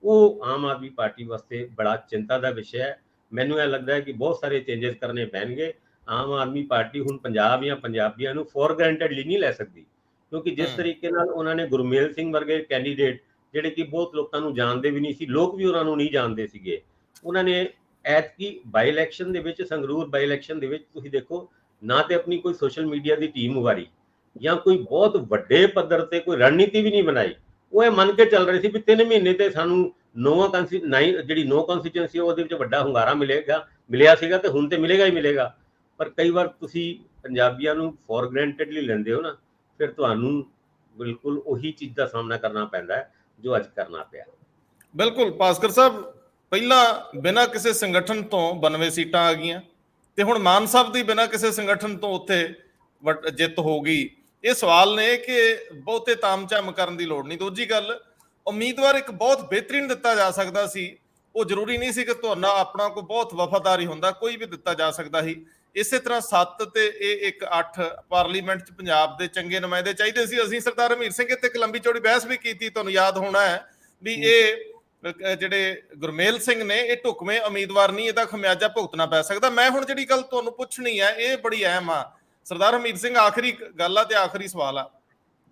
ਉਹ ਆਮ ਆਦਮੀ ਪਾਰਟੀ ਵਾਸਤੇ ਬੜਾ ਚਿੰਤਾ ਦਾ ਵਿਸ਼ਾ ਹੈ। ਮੈਨੂੰ ਇਹ ਲੱਗਦਾ ਹੈ ਕਿ ਬਹੁਤ ਸਾਰੇ ਚੇਂਜਸ ਕਰਨੇ ਪੈਣਗੇ। ਆਮ ਆਦਮੀ ਪਾਰਟੀ ਹੁਣ ਪੰਜਾਬ ਜਾਂ ਪੰਜਾਬੀਆਂ ਨੂੰ ਫੋਰ ਗ੍ਰਾਂਟਡ ਨਹੀਂ ਲੈ ਸਕਦੀ, ਕਿਉਂਕਿ ਜਿਸ ਤਰੀਕੇ ਨਾਲ ਉਹਨਾਂ ਨੇ ਗੁਰਮੇਲ ਸਿੰਘ ਵਰਗੇ ਕੈਂਡੀਡੇਟ ਜਿਹੜੇ ਕਿ ਬਹੁਤ ਲੋਕਾਂ ਨੂੰ ਜਾਣਦੇ ਵੀ ਨਹੀਂ ਸੀ, ਲੋਕ ਵੀ ਉਹਨਾਂ ਨੂੰ ਨਹੀਂ ਜਾਣਦੇ ਸੀਗੇ, ਉਹਨਾਂ ਨੇ ਐਤਕੀ ਬਾਈ ਇਲੈਕਸ਼ਨ ਦੇ ਵਿੱਚ, ਸੰਗਰੂਰ ਬਾਈ ਇਲੈਕਸ਼ਨ ਦੇ ਵਿੱਚ ਤੁਸੀਂ ਦੇਖੋ ਨਾ ਤੇ ਆਪਣੀ ਕੋਈ ਸੋਸ਼ਲ ਮੀਡੀਆ ਦੀ ਟੀਮ ਉਭਾਰੀ ਜਾਂ ਕੋਈ ਬਹੁਤ ਵੱਡੇ ਪੱਧਰ ਤੇ ਕੋਈ ਰਣਨੀਤੀ ਵੀ ਨਹੀਂ ਬਣਾਈ। ਉਹ ਇਹ ਮੰਨ ਕੇ ਚੱਲ ਰਹੇ ਸੀ ਵੀ 3 ਮਹੀਨੇ ਤੇ ਸਾਨੂੰ ਜਿਹੜੀ ਨੋ ਕਨਸਟੀਚੁਐਂਸੀ ਉਹਦੇ ਵਿੱਚ ਵੱਡਾ ਹੁੰਗਾਰਾ ਮਿਲਿਆ ਸੀਗਾ ਤੇ ਹੁਣ ਤੇ ਮਿਲੇਗਾ ਹੀ ਮਿਲੇਗਾ। ਪਰ ਕਈ ਵਾਰ ਤੁਸੀਂ ਪੰਜਾਬੀਆਂ ਨੂੰ ਫੋਰ ਗ੍ਰਾਂਟਡਲੀ ਲੈਂਦੇ ਹੋ ਨਾ, ਫਿਰ ਤੁਹਾਨੂੰ ਬਿਲਕੁਲ ਉਹੀ ਚੀਜ਼ ਦਾ ਸਾਹਮਣਾ ਕਰਨਾ ਪੈਂਦਾ ਹੈ ਜੋ ਅੱਜ ਕਰਨਾ ਪਿਆ। ਬਿਲਕੁਲ ਭਾਸਕਰ ਸਾਹਿਬ, ਪਹਿਲਾਂ ਬਿਨਾਂ ਕਿਸੇ ਸੰਗਠਨ ਤੋਂ 92 ਸੀਟਾਂ ਆ ਗਈਆਂ ਤੇ ਹੁਣ ਮਾਨ ਸਾਹਿਬ ਦੀ ਬਿਨਾਂ ਕਿਸੇ ਸੰਗਠਨ ਤੋਂ ਉੱਥੇ ਜਿੱਤ ਹੋ ਗਈ। ਇਹ ਸਵਾਲ ਨੇ ਕਿ ਬਹੁਤੇ ਤਾਮਝਾਮ ਕਰਨ ਦੀ ਲੋੜ ਨਹੀਂ। ਦੂਜੀ ਗੱਲ, ਉਮੀਦਵਾਰ ਇੱਕ ਬਹੁਤ ਬਿਹਤਰੀਨ ਦਿੱਤਾ ਜਾ ਸਕਦਾ ਸੀ, ਉਹ ਜ਼ਰੂਰੀ ਨਹੀਂ ਸੀ ਕਿ ਤੁਹਾਡਾ ਆਪਣਾ ਕੋਈ ਬਹੁਤ ਵਫਾਦਾਰ ਹੀ ਹੁੰਦਾ, ਕੋਈ ਵੀ ਦਿੱਤਾ ਜਾ ਸਕਦਾ ਸੀ। ਇਸੇ ਤਰ੍ਹਾਂ 7 ਤੇ ਇਹ ਇੱਕ 8 ਪਾਰਲੀਮੈਂਟ 'ਚ ਪੰਜਾਬ ਦੇ ਚੰਗੇ ਨੁਮਾਇੰਦੇ ਚਾਹੀਦੇ ਸੀ। ਅਸੀਂ ਸਰਦਾਰ ਹਮੀਰ ਸਿੰਘ ਇੱਥੇ ਇੱਕ ਲੰਬੀ ਚੌੜੀ ਬਹਿਸ ਵੀ ਕੀਤੀ, ਤੁਹਾਨੂੰ ਯਾਦ ਹੋਣਾ ਹੈ ਵੀ ਇਹ ਜਿਹੜੇ ਗੁਰਮੇਲ ਸਿੰਘ ਨੇ ਇਹ ਢੁਕਵੇਂ ਉਮੀਦਵਾਰ ਨਹੀਂ, ਇਹਦਾ ਖਮਿਆਜਾ ਭੁਗਤਣਾ ਪੈ ਸਕਦਾ। ਮੈਂ ਹੁਣ ਜਿਹੜੀ ਗੱਲ ਤੁਹਾਨੂੰ ਪੁੱਛਣੀ ਹੈ ਇਹ ਬੜੀ ਅਹਿਮ ਆ ਸਰਦਾਰ ਹਮੀਰ ਸਿੰਘ, ਆਖਰੀ ਗੱਲ ਆ ਤੇ ਆਖਰੀ ਸਵਾਲ ਆ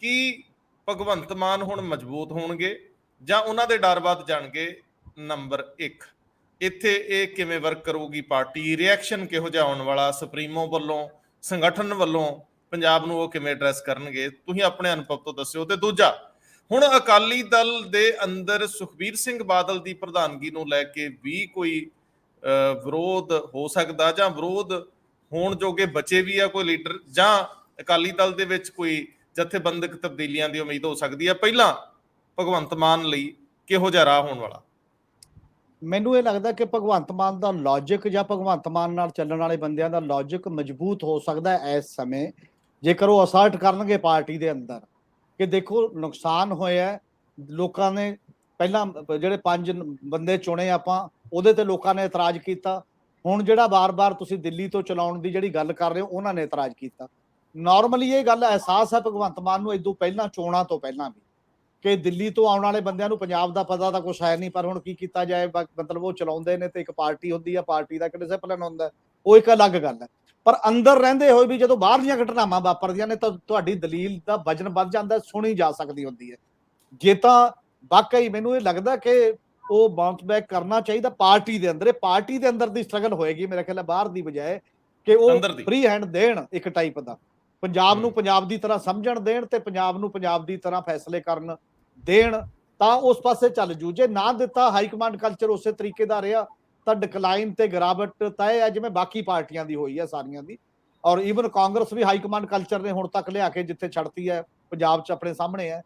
ਕਿ ਭਗਵੰਤ ਮਾਨ ਹੁਣ ਮਜ਼ਬੂਤ ਹੋਣਗੇ ਜਾਂ ਉਹਨਾਂ ਦੇ ਡਰ ਵੱਧ ਜਾਣਗੇ? ਨੰਬਰ 1, ਇੱਥੇ ਇਹ ਕਿਵੇਂ ਵਰਕ ਕਰੂਗੀ ਪਾਰਟੀ, ਰਿਐਕਸ਼ਨ ਕਿਹੋ ਜਿਹਾ ਆਉਣ ਵਾਲਾ ਸੁਪਰੀਮੋ ਵੱਲੋਂ, ਸੰਗਠਨ ਵੱਲੋਂ ਪੰਜਾਬ ਨੂੰ ਉਹ ਕਿਵੇਂ ਐਡਰੈਸ ਕਰਨਗੇ? ਤੁਸੀਂ ਆਪਣੇ ਅਨੁਭਵ ਤੋਂ ਦੱਸਿਓ। ਤੇ ਦੂਜਾ, ਹੁਣ ਅਕਾਲੀ ਦਲ ਦੇ ਅੰਦਰ ਸੁਖਬੀਰ ਸਿੰਘ ਬਾਦਲ ਦੀ ਪ੍ਰਧਾਨਗੀ ਨੂੰ ਲੈ ਕੇ ਵੀ ਕੋਈ ਵਿਰੋਧ ਹੋ ਸਕਦਾ ਜਾਂ ਵਿਰੋਧ ਹੋਣ ਜੋਗੇ ਬਚੇ ਵੀ ਆ ਕੋਈ ਲੀਡਰ, ਜਾਂ ਅਕਾਲੀ ਦਲ ਦੇ ਵਿੱਚ ਕੋਈ ਜਥੇਬੰਦਕ ਤਬਦੀਲੀਆਂ ਦੀ ਉਮੀਦ ਹੋ ਸਕਦੀ ਹੈ? ਪਹਿਲਾਂ ਭਗਵੰਤ ਮਾਨ ਲਈ ਕਿਹੋ ਜਿਹਾ ਰਾਹ ਹੋਣ ਵਾਲਾ? ਮੈਨੂੰ ਇਹ ਲੱਗਦਾ ਕਿ ਭਗਵੰਤ ਮਾਨ ਦਾ ਲੌਜਿਕ ਜਾਂ ਭਗਵੰਤ ਮਾਨ ਨਾਲ ਚੱਲਣ ਵਾਲੇ ਬੰਦਿਆਂ ਦਾ ਲੌਜਿਕ ਮਜ਼ਬੂਤ ਹੋ ਸਕਦਾ ਹੈ ਇਸ ਸਮੇਂ, ਜੇਕਰ ਉਹ ਅਸਰਟ ਕਰਨਗੇ ਪਾਰਟੀ ਦੇ ਅੰਦਰ ਕਿ ਦੇਖੋ ਨੁਕਸਾਨ ਹੋਇਆ, ਲੋਕਾਂ ਨੇ ਪਹਿਲਾਂ ਜਿਹੜੇ 5 ਬੰਦੇ ਚੁਣੇ ਆਪਾਂ, ਉਹਦੇ ਤੇ ਲੋਕਾਂ ਨੇ ਇਤਰਾਜ਼ ਕੀਤਾ। ਹੁਣ ਜਿਹੜਾ ਬਾਰ-ਬਾਰ ਤੁਸੀਂ ਦਿੱਲੀ ਤੋਂ ਚਲਾਉਣ ਦੀ ਜਿਹੜੀ ਗੱਲ ਕਰ ਰਹੇ ਹੋ, ਉਹਨਾਂ ਨੇ ਇਤਰਾਜ਼ ਕੀਤਾ। ਨਾਰਮਲੀ ਇਹ ਗੱਲ ਅਹਿਸਾਸ ਹੈ ਭਗਵੰਤ ਮਾਨ ਨੂੰ ਇਦੋਂ ਪਹਿਲਾਂ, ਚੋਣਾਂ ਤੋਂ ਪਹਿਲਾਂ ਵੀ, ਕਿ ਦਿੱਲੀ ਤੋਂ ਆਉਣ ਵਾਲੇ ਬੰਦਿਆਂ ਨੂੰ ਪੰਜਾਬ ਦਾ ਪਤਾ ਤਾਂ ਕੁਛ ਹੈ ਨਹੀਂ, ਪਰ ਹੁਣ ਕੀ ਕੀਤਾ ਜਾਏ, ਮਤਲਬ ਉਹ ਚਲਾਉਂਦੇ ਨੇ ਤੇ ਇੱਕ ਪਾਰਟੀ ਹੁੰਦੀ ਆ, ਪਾਰਟੀ ਦਾ ਡਿਸਿਪਲਿਨ ਹੁੰਦਾ, ਉਹ ਇੱਕ ਅਲੱਗ ਗੱਲ ਹੈ। ਪਰ ਅੰਦਰ ਰਹਿੰਦੇ ਹੋਏ ਵੀ ਜਦੋਂ ਬਾਹਰ ਦੀਆਂ ਘਟਨਾਵਾਂ ਵਾਪਰਦੀਆਂ ਨੇ ਤਾਂ ਤੁਹਾਡੀ ਦਲੀਲ ਦਾ ਵਜਨ ਵੱਧ ਜਾਂਦਾ, ਸੁਣੀ ਜਾ ਸਕਦੀ ਹੁੰਦੀ ਹੈ। ਜੇ ਤਾਂ ਵਾਕਈ ਮੈਨੂੰ ਇਹ ਲੱਗਦਾ ਕਿ ਉਹ ਬਾਉਂਸ ਬੈਕ ਕਰਨਾ ਚਾਹੀਦਾ ਪਾਰਟੀ ਦੇ ਅੰਦਰ, ਇਹ ਪਾਰਟੀ ਦੇ ਅੰਦਰ ਦੀ ਸਟਰਗਲ ਹੋਏਗੀ ਮੇਰੇ ਖਿਆਲ ਬਾਹਰ ਦੀ ਬਜਾਏ, ਕਿ ਉਹ ਫ੍ਰੀ ਹੈਂਡ ਦੇਣ ਇੱਕ ਟਾਈਪ ਦਾ। ਪੰਜਾਬ ਨੂੰ ਪੰਜਾਬ ਦੀ ਤਰ੍ਹਾਂ ਸਮਝਣ ਦੇਣ ਤੇ ਪੰਜਾਬ ਨੂੰ ਪੰਜਾਬ ਦੀ ਤਰ੍ਹਾਂ ਫੈਸਲੇ ਕਰਨ ਦੇਣ ਤਾਂ ਉਸ ਪਾਸੇ ਚੱਲ ਜੂ। ਜੇ ਨਾ ਦਿੱਤਾ, ਹਾਈ ਕਮਾਂਡ ਕਲਚਰ ਉਸੇ ਤਰੀਕੇ ਦਾ ਰਿਹਾ ਤਾਂ ਡਿਕਲਾਈਨ ਤੇ ਗਿਰਾਵਟ ਤੈਅ ਹੈ, ਜਿਵੇਂ ਬਾਕੀ ਪਾਰਟੀਆਂ ਦੀ ਹੋਈ ਹੈ ਸਾਰੀਆਂ ਦੀ। ਔਰ ਈਵਨ ਕਾਂਗਰਸ ਵੀ ਹਾਈ ਕਮਾਂਡ ਕਲਚਰ ਨੇ ਹੁਣ ਤੱਕ ਲਿਆ ਕੇ ਜਿੱਥੇ ਛੱਡਤੀ ਹੈ ਪੰਜਾਬ 'ਚ ਆਪਣੇ ਸਾਹਮਣੇ ਹੈ,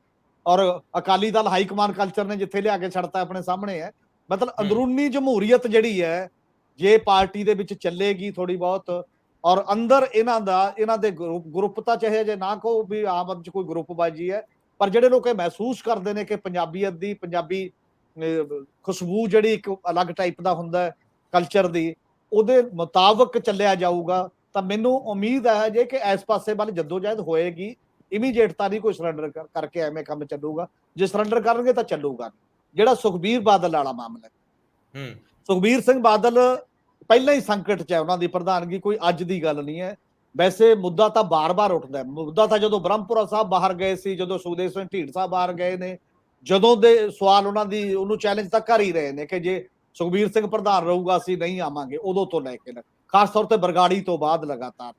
ਔਰ Akali Dal high command culture ਨੇ ਜਿੱਥੇ ਲਿਆ ਕੇ ਛੱਡਤਾ ਆਪਣੇ ਸਾਹਮਣੇ ਹੈ। ਮਤਲਬ ਅੰਦਰੂਨੀ ਜਮਹੂਰੀਅਤ ਜਿਹੜੀ ਹੈ ਜੇ ਪਾਰਟੀ ਦੇ ਵਿੱਚ ਚੱਲੇਗੀ ਥੋੜੀ ਬਹੁਤ, ਔਰ ਅੰਦਰ ਇਹਨਾਂ ਦੇ ਗਰੁੱਪ ਤਾਂ ਚਾਹੇ ਜੇ ਨਾ ਕਹੋ ਵੀ ਆਮ ਆਦਮੀ 'ਚ ਕੋਈ ਗਰੁੱਪਬਾਜ਼ੀ ਹੈ, ਪਰ ਜਿਹੜੇ ਲੋਕ ਇਹ ਮਹਿਸੂਸ ਕਰਦੇ ਨੇ ਕਿ ਪੰਜਾਬੀਅਤ ਦੀ, ਪੰਜਾਬੀ ਖੁਸ਼ਬੂ ਜਿਹੜੀ ਇੱਕ ਅਲੱਗ ਟਾਈਪ ਦਾ ਹੁੰਦਾ ਹੈ ਕਲਚਰ ਦੀ, ਉਹਦੇ ਮੁਤਾਬਕ ਚੱਲਿਆ ਜਾਊਗਾ ਤਾਂ ਮੈਨੂੰ ਉਮੀਦ ਹੈ ਜੇ ਕਿ ਇਸ ਪਾਸੇ ਵੱਲ ਜਦੋਜਹਿਦ ਹੋਏਗੀ। ਇਮੀਡੀਏਟ ਤਾਂ ਨਹੀਂ ਕੋਈ ਸਰੈਂਡਰ ਕਰਕੇ ਐਵੇਂ ਕੰਮ ਚੱਲੂਗਾ, ਜੇ ਸਰੈਂਡਰ ਕਰਨਗੇ ਤਾਂ ਚੱਲੂਗਾ। ਜਿਹੜਾ ਸੁਖਬੀਰ ਬਾਦਲ ਵਾਲਾ ਮਾਮਲਾ ਹੈ, ਸੁਖਬੀਰ ਸਿੰਘ ਬਾਦਲ ਪਹਿਲਾਂ ਹੀ ਸੰਕਟ 'ਚ ਹੈ, ਉਹਨਾਂ ਦੀ ਪ੍ਰਧਾਨਗੀ ਕੋਈ ਅੱਜ ਦੀ ਗੱਲ ਨਹੀਂ ਹੈ। ਵੈਸੇ ਮੁੱਦਾ ਤਾਂ ਬਾਰ-ਬਾਰ ਉੱਠਦਾ ਹੈ। ਮੁੱਦਾ ਤਾਂ ਜਦੋਂ ਬ੍ਰਹਮਪੁਰਾ ਸਾਹਿਬ ਬਾਹਰ ਗਏ ਸੀ, ਜਦੋਂ ਸੁਖਦੇਵ ਸਿੰਘ ਢੀਂਡਸਾ ਬਾਹਰ ਗਏ ਨੇ, ਜਦੋਂ ਦੇ ਸਵਾਲ ਉਹਨੂੰ ਚੈਲੰਜ ਤਾਂ ਕਰ ਹੀ ਰਹੇ ਨੇ ਕਿ ਜੇ ਸੁਖਬੀਰ ਸਿੰਘ ਪ੍ਰਧਾਨ ਰਹੂਗਾ ਅਸੀਂ ਨਹੀਂ ਆਵਾਂਗੇ, ਉਦੋਂ ਤੋਂ ਲੈ ਕੇ ਖਾਸ ਤੌਰ ਤੇ ਬਰਗਾੜੀ ਤੋਂ ਬਾਅਦ ਲਗਾਤਾਰ।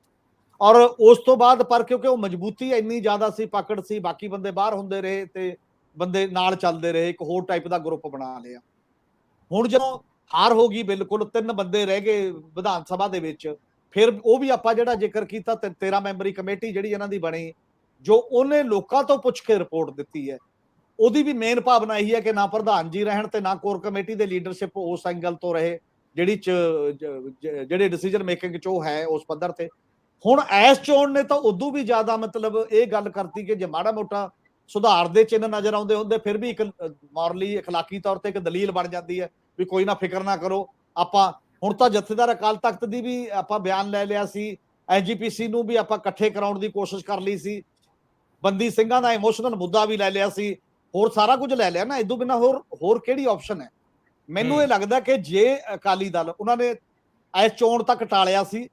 ਔਰ ਉਸ ਤੋਂ ਬਾਅਦ ਪਰ ਕਿਉਂਕਿ ਉਹ ਮਜ਼ਬੂਤੀ ਇੰਨੀ ਜ਼ਿਆਦਾ ਸੀ, ਪਕੜ ਸੀ, ਬਾਕੀ ਬੰਦੇ ਬਾਹਰ ਹੁੰਦੇ ਰਹੇ ਤੇ ਬੰਦੇ ਨਾਲ ਚੱਲਦੇ ਰਹੇ, ਇੱਕ ਹੋਰ ਟਾਈਪ ਦਾ ਗਰੁੱਪ ਬਣਾ ਲਿਆ। ਹੁਣ ਜਦੋਂ ਹਾਰ ਹੋ ਗਈ, ਬਿਲਕੁਲ 3 ਬੰਦੇ ਰਹਿ ਗਏ ਵਿਧਾਨ ਸਭਾ ਦੇ ਵਿੱਚ, ਫਿਰ ਉਹ ਵੀ ਆਪਾਂ ਜਿਹੜਾ ਜ਼ਿਕਰ ਕੀਤਾ 13 ਮੈਂਬਰੀ ਕਮੇਟੀ ਜਿਹੜੀ ਇਹਨਾਂ ਦੀ ਬਣੀ, ਜੋ ਉਹਨੇ ਲੋਕਾਂ ਤੋਂ ਪੁੱਛ ਕੇ ਰਿਪੋਰਟ ਦਿੱਤੀ ਹੈ, ਉਹਦੀ ਵੀ ਮੇਨ ਭਾਵਨਾ ਇਹੀ ਹੈ ਕਿ ਨਾ ਪ੍ਰਧਾਨ ਜੀ ਰਹਿਣ ਤੇ ਨਾ ਕੋਰ ਕਮੇਟੀ ਦੇ ਲੀਡਰਸ਼ਿਪ ਉਸ ਐਂਗਲ ਤੋਂ ਰਹੇ ਜਿਹੜੇ ਡਿਸੀਜਨ ਮੇਕਿੰਗ 'ਚ ਉਹ ਹੈ ਉਸ ਪੱਧਰ ਤੇ। ਹੁਣ ਐਸ ਚੋਣ ਨੇ ਤਾਂ ਉਦੋਂ ਵੀ ਜ਼ਿਆਦਾ ਮਤਲਬ ਇਹ ਗੱਲ ਕਰਤੀ ਕਿ ਜੇ ਮਾੜਾ ਮੋਟਾ ਸੁਧਾਰ ਦੇ ਚਿੰਨ੍ਹ ਨਜ਼ਰ ਆਉਂਦੇ ਹੁੰਦੇ ਫਿਰ ਵੀ ਇੱਕ ਮੋਰਲੀ ਅਖਲਾਕੀ ਤੌਰ ਤੇ ਇੱਕ ਦਲੀਲ ਬਣ ਜਾਂਦੀ ਹੈ ਵੀ ਕੋਈ ਨਾ, ਫਿਕਰ ਨਾ ਕਰੋ। ਆਪਾਂ ਹੁਣ ਤਾਂ ਜਥੇਦਾਰ ਅਕਾਲ ਤਖਤ ਦੀ ਵੀ ਆਪਾਂ ਬਿਆਨ ਲੈ ਲਿਆ ਸੀ, ਐਸਜੀਪੀਸੀ ਨੂੰ ਵੀ ਆਪਾਂ ਇਕੱਠੇ ਕਰਾਉਣ ਦੀ ਕੋਸ਼ਿਸ਼ ਕਰ ਲਈ ਸੀ, ਬੰਦੀ ਸਿੰਘਾਂ ਦਾ ਇਮੋਸ਼ਨਲ ਮੁੱਦਾ ਵੀ ਲੈ ਲਿਆ ਸੀ, ਹੋਰ ਸਾਰਾ ਕੁਝ ਲੈ ਲਿਆ ਨਾ। ਇਦੋਂ ਬਿਨਾਂ ਹੋਰ ਕਿਹੜੀ ਆਪਸ਼ਨ ਹੈ? ਮੈਨੂੰ ਇਹ ਲੱਗਦਾ ਕਿ ਜੇ ਅਕਾਲੀ ਦਲ ਉਹਨਾਂ ਨੇ ਇਸ ਚੋਣ ਤੱਕ ਟਾਲਿਆ ਸੀ,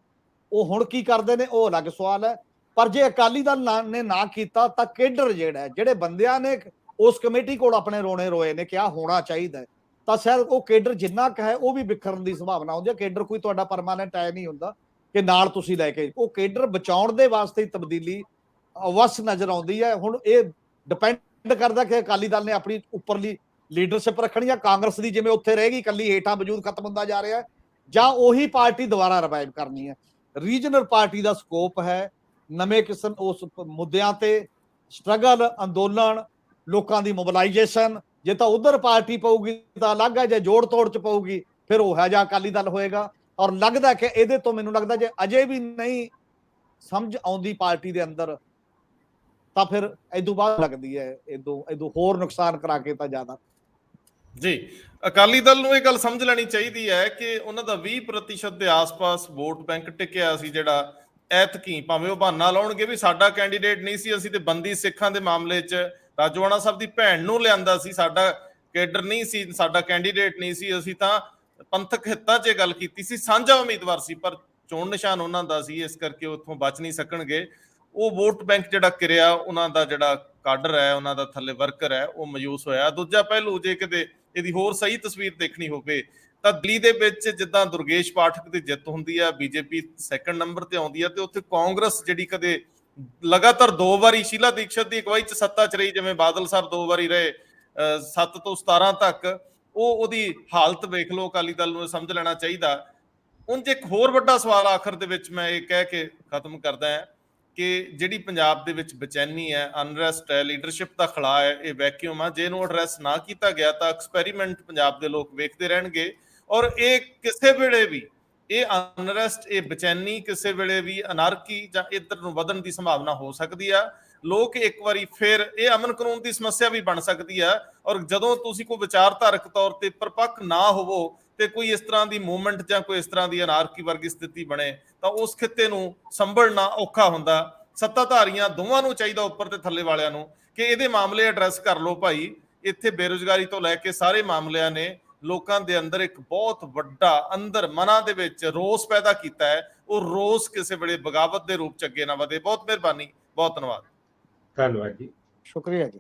ਉਹ ਹੁਣ ਕੀ ਕਰਦੇ ਨੇ ਉਹ ਅਲੱਗ ਸਵਾਲ ਹੈ। ਪਰ ਜੇ ਅਕਾਲੀ ਦਲ ਨੇ ਨਾ ਕੀਤਾ ਤਾਂ ਕੇਡਰ ਜਿਹੜੇ ਬੰਦਿਆਂ ਨੇ ਉਸ ਕਮੇਟੀ ਕੋਲ ਆਪਣੇ ਰੋਣੇ ਰੋਏ ਨੇ ਕਿਹਾ ਹੋਣਾ ਚਾਹੀਦਾ, ਤਾਂ ਸ਼ਾਇਦ ਉਹ ਕੇਡਰ ਜਿੰਨਾ ਕੁ ਹੈ ਉਹ ਵੀ ਵਿਖਰਨ ਦੀ ਸੰਭਾਵਨਾ ਹੁੰਦੀ ਹੈ। ਕੇਡਰ ਕੋਈ ਤੁਹਾਡਾ ਪਰਮਾਨੈਂਟ ਹੈ ਨਹੀਂ ਹੁੰਦਾ ਕਿ ਨਾਲ ਤੁਸੀਂ ਲੈ ਕੇ, ਉਹ ਕੇਡਰ ਬਚਾਉਣ ਦੇ ਵਾਸਤੇ ਤਬਦੀਲੀ ਅਵੱਸ ਨਜ਼ਰ ਆਉਂਦੀ ਹੈ। ਹੁਣ ਇਹ ਡਿਪੈਂਡ ਕਰਦਾ ਕਿ ਅਕਾਲੀ ਦਲ ਨੇ ਆਪਣੀ ਉੱਪਰਲੀ ਲੀਡਰਸ਼ਿਪ ਰੱਖਣੀ ਜਾਂ ਕਾਂਗਰਸ ਦੀ ਜਿਵੇਂ ਉੱਥੇ ਰਹੇਗੀ ਇਕੱਲੀ, ਹੇਠਾਂ ਵਜੂਦ ਖਤਮ ਹੁੰਦਾ ਜਾ ਰਿਹਾ, ਜਾਂ ਉਹੀ ਪਾਰਟੀ ਦੁਬਾਰਾ ਰਿਵਾਈਵ ਕਰਨੀ ਹੈ। ਰੀਜਨਲ ਪਾਰਟੀ ਦਾ ਸਕੋਪ ਹੈ, ਨਵੇਂ ਕਿਸਮ ਉਸ ਮੁੱਦਿਆਂ ਤੇ ਸਟਰਗਲ, ਅੰਦੋਲਨ, ਲੋਕਾਂ ਦੀ ਮੋਬਿਲਾਈਜੇਸ਼ਨ। ਜੇ ਤਾਂ ਉਧਰ ਪਾਰਟੀ ਪਊਗੀ ਤਾਂ ਅਲੱਗ ਹੈ, ਜੇ ਜੋੜ ਤੋੜ 'ਚ ਪਊਗੀ ਫਿਰ ਉਹ ਹੈ ਜਾਂ ਅਕਾਲੀ ਦਲ ਹੋਏਗਾ। ਔਰ ਲੱਗਦਾ ਕਿ ਇਹਦੇ ਤੋਂ ਮੈਨੂੰ ਲੱਗਦਾ ਜੇ ਅਜੇ ਵੀ ਨਹੀਂ ਸਮਝ ਆਉਂਦੀ ਪਾਰਟੀ ਦੇ ਅੰਦਰ ਤਾਂ ਫਿਰ ਇਦੋਂ ਬਾਅਦ ਲੱਗਦੀ ਹੈ ਇਦੋਂ ਹੋਰ ਨੁਕਸਾਨ ਕਰਾ ਕੇ ਤਾਂ ਜ਼ਿਆਦਾ। ਜੀ, ਅਕਾਲੀ ਦਲ ਨੂੰ ਇਹ ਗੱਲ ਸਮਝ ਲੈਣੀ ਚਾਹੀਦੀ ਹੈ ਕਿ ਉਹਨਾਂ ਦਾ 20% ਦੇ ਆਸ-ਪਾਸ ਵੋਟ ਬੈਂਕ ਟਿਕਿਆ ਸੀ, ਜਿਹੜਾ ਐਤਕੀ ਭਾਵੇਂ ਉਹ ਬਹਾਨਾ ਲਾਉਣਗੇ ਵੀ ਸਾਡਾ ਕੈਂਡੀਡੇਟ ਨਹੀਂ ਸੀ, ਅਸੀਂ ਤੇ ਬੰਦੀ ਸਿੱਖਾਂ ਦੇ ਮਾਮਲੇ 'ਚ ਰਾਜੋਆਣਾ ਸਾਹਿਬ ਦੀ ਭੈਣ ਨੂੰ ਲਿਆਂਦਾ ਸੀ, ਸਾਡਾ ਕੇਡਰ ਨਹੀਂ ਸੀ, ਸਾਡਾ ਕੈਂਡੀਡੇਟ ਨਹੀਂ ਸੀ, ਅਸੀਂ ਤਾਂ ਪੰਥਕ ਹਿੱਤਾਂ 'ਚ ਗੱਲ ਕੀਤੀ ਸੀ, ਸਾਂਝਾ ਉਮੀਦਵਾਰ ਸੀ, ਪਰ ਚੋਣ ਨਿਸ਼ਾਨ ਉਹਨਾਂ ਦਾ ਸੀ, ਇਸ ਕਰਕੇ ਉੱਥੋਂ ਬਚ ਨਹੀਂ ਸਕਣਗੇ। ਉਹ ਵੋਟ ਬੈਂਕ ਜਿਹੜਾ ਕਿਰਿਆ, ਉਹਨਾਂ ਦਾ ਜਿਹੜਾ ਕਾਡਰ ਹੈ, ਉਹਨਾਂ ਦਾ ਥੱਲੇ ਵਰਕਰ ਹੈ, ਉਹ ਮਾਯੂਸ ਹੋਇਆ। ਦੂਜਾ ਪਹਿਲੂ, ਜੇ ਕਿਤੇ ਇਹਦੀ ਹੋਰ ਸਹੀ ਤਸਵੀਰ ਦੇਖਣੀ ਹੋਵੇ ਤਾਂ ਦਿੱਲੀ ਦੇ ਵਿੱਚ ਜਿੱਦਾਂ ਦੁਰਗੇਸ਼ ਪਾਠਕ ਦੀ ਜਿੱਤ ਹੁੰਦੀ ਆ, ਬੀਜੇਪੀ ਸੈਕੰਡ ਨੰਬਰ ਤੇ ਆਉਂਦੀ ਆ, ਤੇ ਉੱਥੇ ਕਾਂਗਰਸ ਜਿਹੜੀ ਕਦੇ ਲਗਾਤਾਰ 2 ਵਾਰੀ ਸ਼ੀਲਾ ਦੀਕਸ਼ਤ ਦੀ ਅਗਵਾਈ 'ਚ ਸੱਤਾ 'ਚ ਰਹੀ, ਜਿਵੇਂ ਬਾਦਲ ਸਾਹਿਬ 2 ਵਾਰੀ ਰਹੇ 7 ਤੋਂ 17 ਤੱਕ, ਉਹਦੀ ਹਾਲਤ ਵੇਖ ਲਓ। ਅਕਾਲੀ ਦਲ ਨੂੰ ਸਮਝ ਲੈਣਾ ਚਾਹੀਦਾ। ਉਂਝ ਇੱਕ ਹੋਰ ਵੱਡਾ ਸਵਾਲ ਆਖਰ ਦੇ ਵਿੱਚ ਮੈਂ ਇਹ ਕਹਿ ਕੇ ਖਤਮ ਕਰਦਾ ਹਾਂ ਕਿ ਜਿਹੜੀ ਪੰਜਾਬ ਦੇ ਵਿੱਚ ਬੇਚੈਨੀ ਹੈ, ਅਨਰੈਸਟ ਹੈ, ਲੀਡਰਸ਼ਿਪ ਦਾ ਖਲਾ ਹੈ, ਇਹ ਵੈਕਿਊਮ ਆ। ਜੇ ਇਹਨੂੰ ਐਡਰੈਸ ਨਾ ਕੀਤਾ ਗਿਆ ਤਾਂ ਐਕਸਪੈਰੀਮੈਂਟ ਪੰਜਾਬ ਦੇ ਲੋਕ ਵੇਖਦੇ ਰਹਿਣਗੇ, ਔਰ ਇਹ ਕਿਸੇ ਵੇਲੇ ਵੀ ਇਹ ਅਨਰੈਸਟ, ਇਹ ਬੇਚੈਨੀ ਕਿਸੇ ਵੇਲੇ ਵੀ ਅਨਾਰਕੀ ਜਾਂ ਇੱਧਰ ਨੂੰ ਵਧਣ ਦੀ ਸੰਭਾਵਨਾ ਹੋ ਸਕਦੀ ਆ। ਲੋਕ ਇੱਕ ਵਾਰੀ ਫਿਰ ਇਹ ਅਮਨ ਕਾਨੂੰਨ ਦੀ ਸਮੱਸਿਆ ਵੀ ਬਣ ਸਕਦੀ ਆ, ਔਰ ਜਦੋਂ ਤੁਸੀਂ ਕੋਈ ਵਿਚਾਰਧਾਰਕ ਤੌਰ ਤੇ ਪਰਪੱਕ ਨਾ ਹੋਵੋ ਤੇ ਕੋਈ ਇਸ ਤਰ੍ਹਾਂ ਦੀ ਮੂਵਮੈਂਟ ਜਾਂ ਕੋਈ ਇਸ ਤਰ੍ਹਾਂ ਦੀ ਅਨਾਰਕੀ ਵਰਗੀ ਸਥਿਤੀ ਬਣੇ ਤਾਂ ਉਸ ਖਿੱਤੇ ਨੂੰ ਸੰਭਲਣਾ ਔਖਾ ਹੁੰਦਾ। ਸੱਤਾਧਾਰੀਆਂ ਦੋਵਾਂ ਨੂੰ ਚਾਹੀਦਾ, ਉੱਪਰ ਤੇ ਥੱਲੇ ਵਾਲਿਆਂ ਨੂੰ, ਕਿ ਇਹਦੇ ਮਾਮਲੇ ਐਡਰੈਸ ਕਰ ਲਓ ਭਾਈ। ਇੱਥੇ ਬੇਰੁਜ਼ਗਾਰੀ ਤੋਂ ਲੈ ਕੇ ਸਾਰੇ ਮਾਮਲਿਆਂ ਨੇ ਲੋਕਾਂ ਦੇ ਅੰਦਰ ਇੱਕ ਬਹੁਤ ਵੱਡਾ ਅੰਦਰ ਮਨਾਂ ਦੇ ਵਿੱਚ ਰੋਸ ਪੈਦਾ ਕੀਤਾ ਹੈ। ਉਹ ਰੋਸ ਕਿਸੇ ਵੇਲੇ ਬਗਾਵਤ ਦੇ ਰੂਪ ਚ ਅੱਗੇ ਨਾ ਵਧੇ। ਬਹੁਤ ਮਿਹਰਬਾਨੀ, ਬਹੁਤ ਧੰਨਵਾਦ। ਧੰਨਵਾਦ ਜੀ, ਸ਼ੁਕਰੀਆ ਜੀ।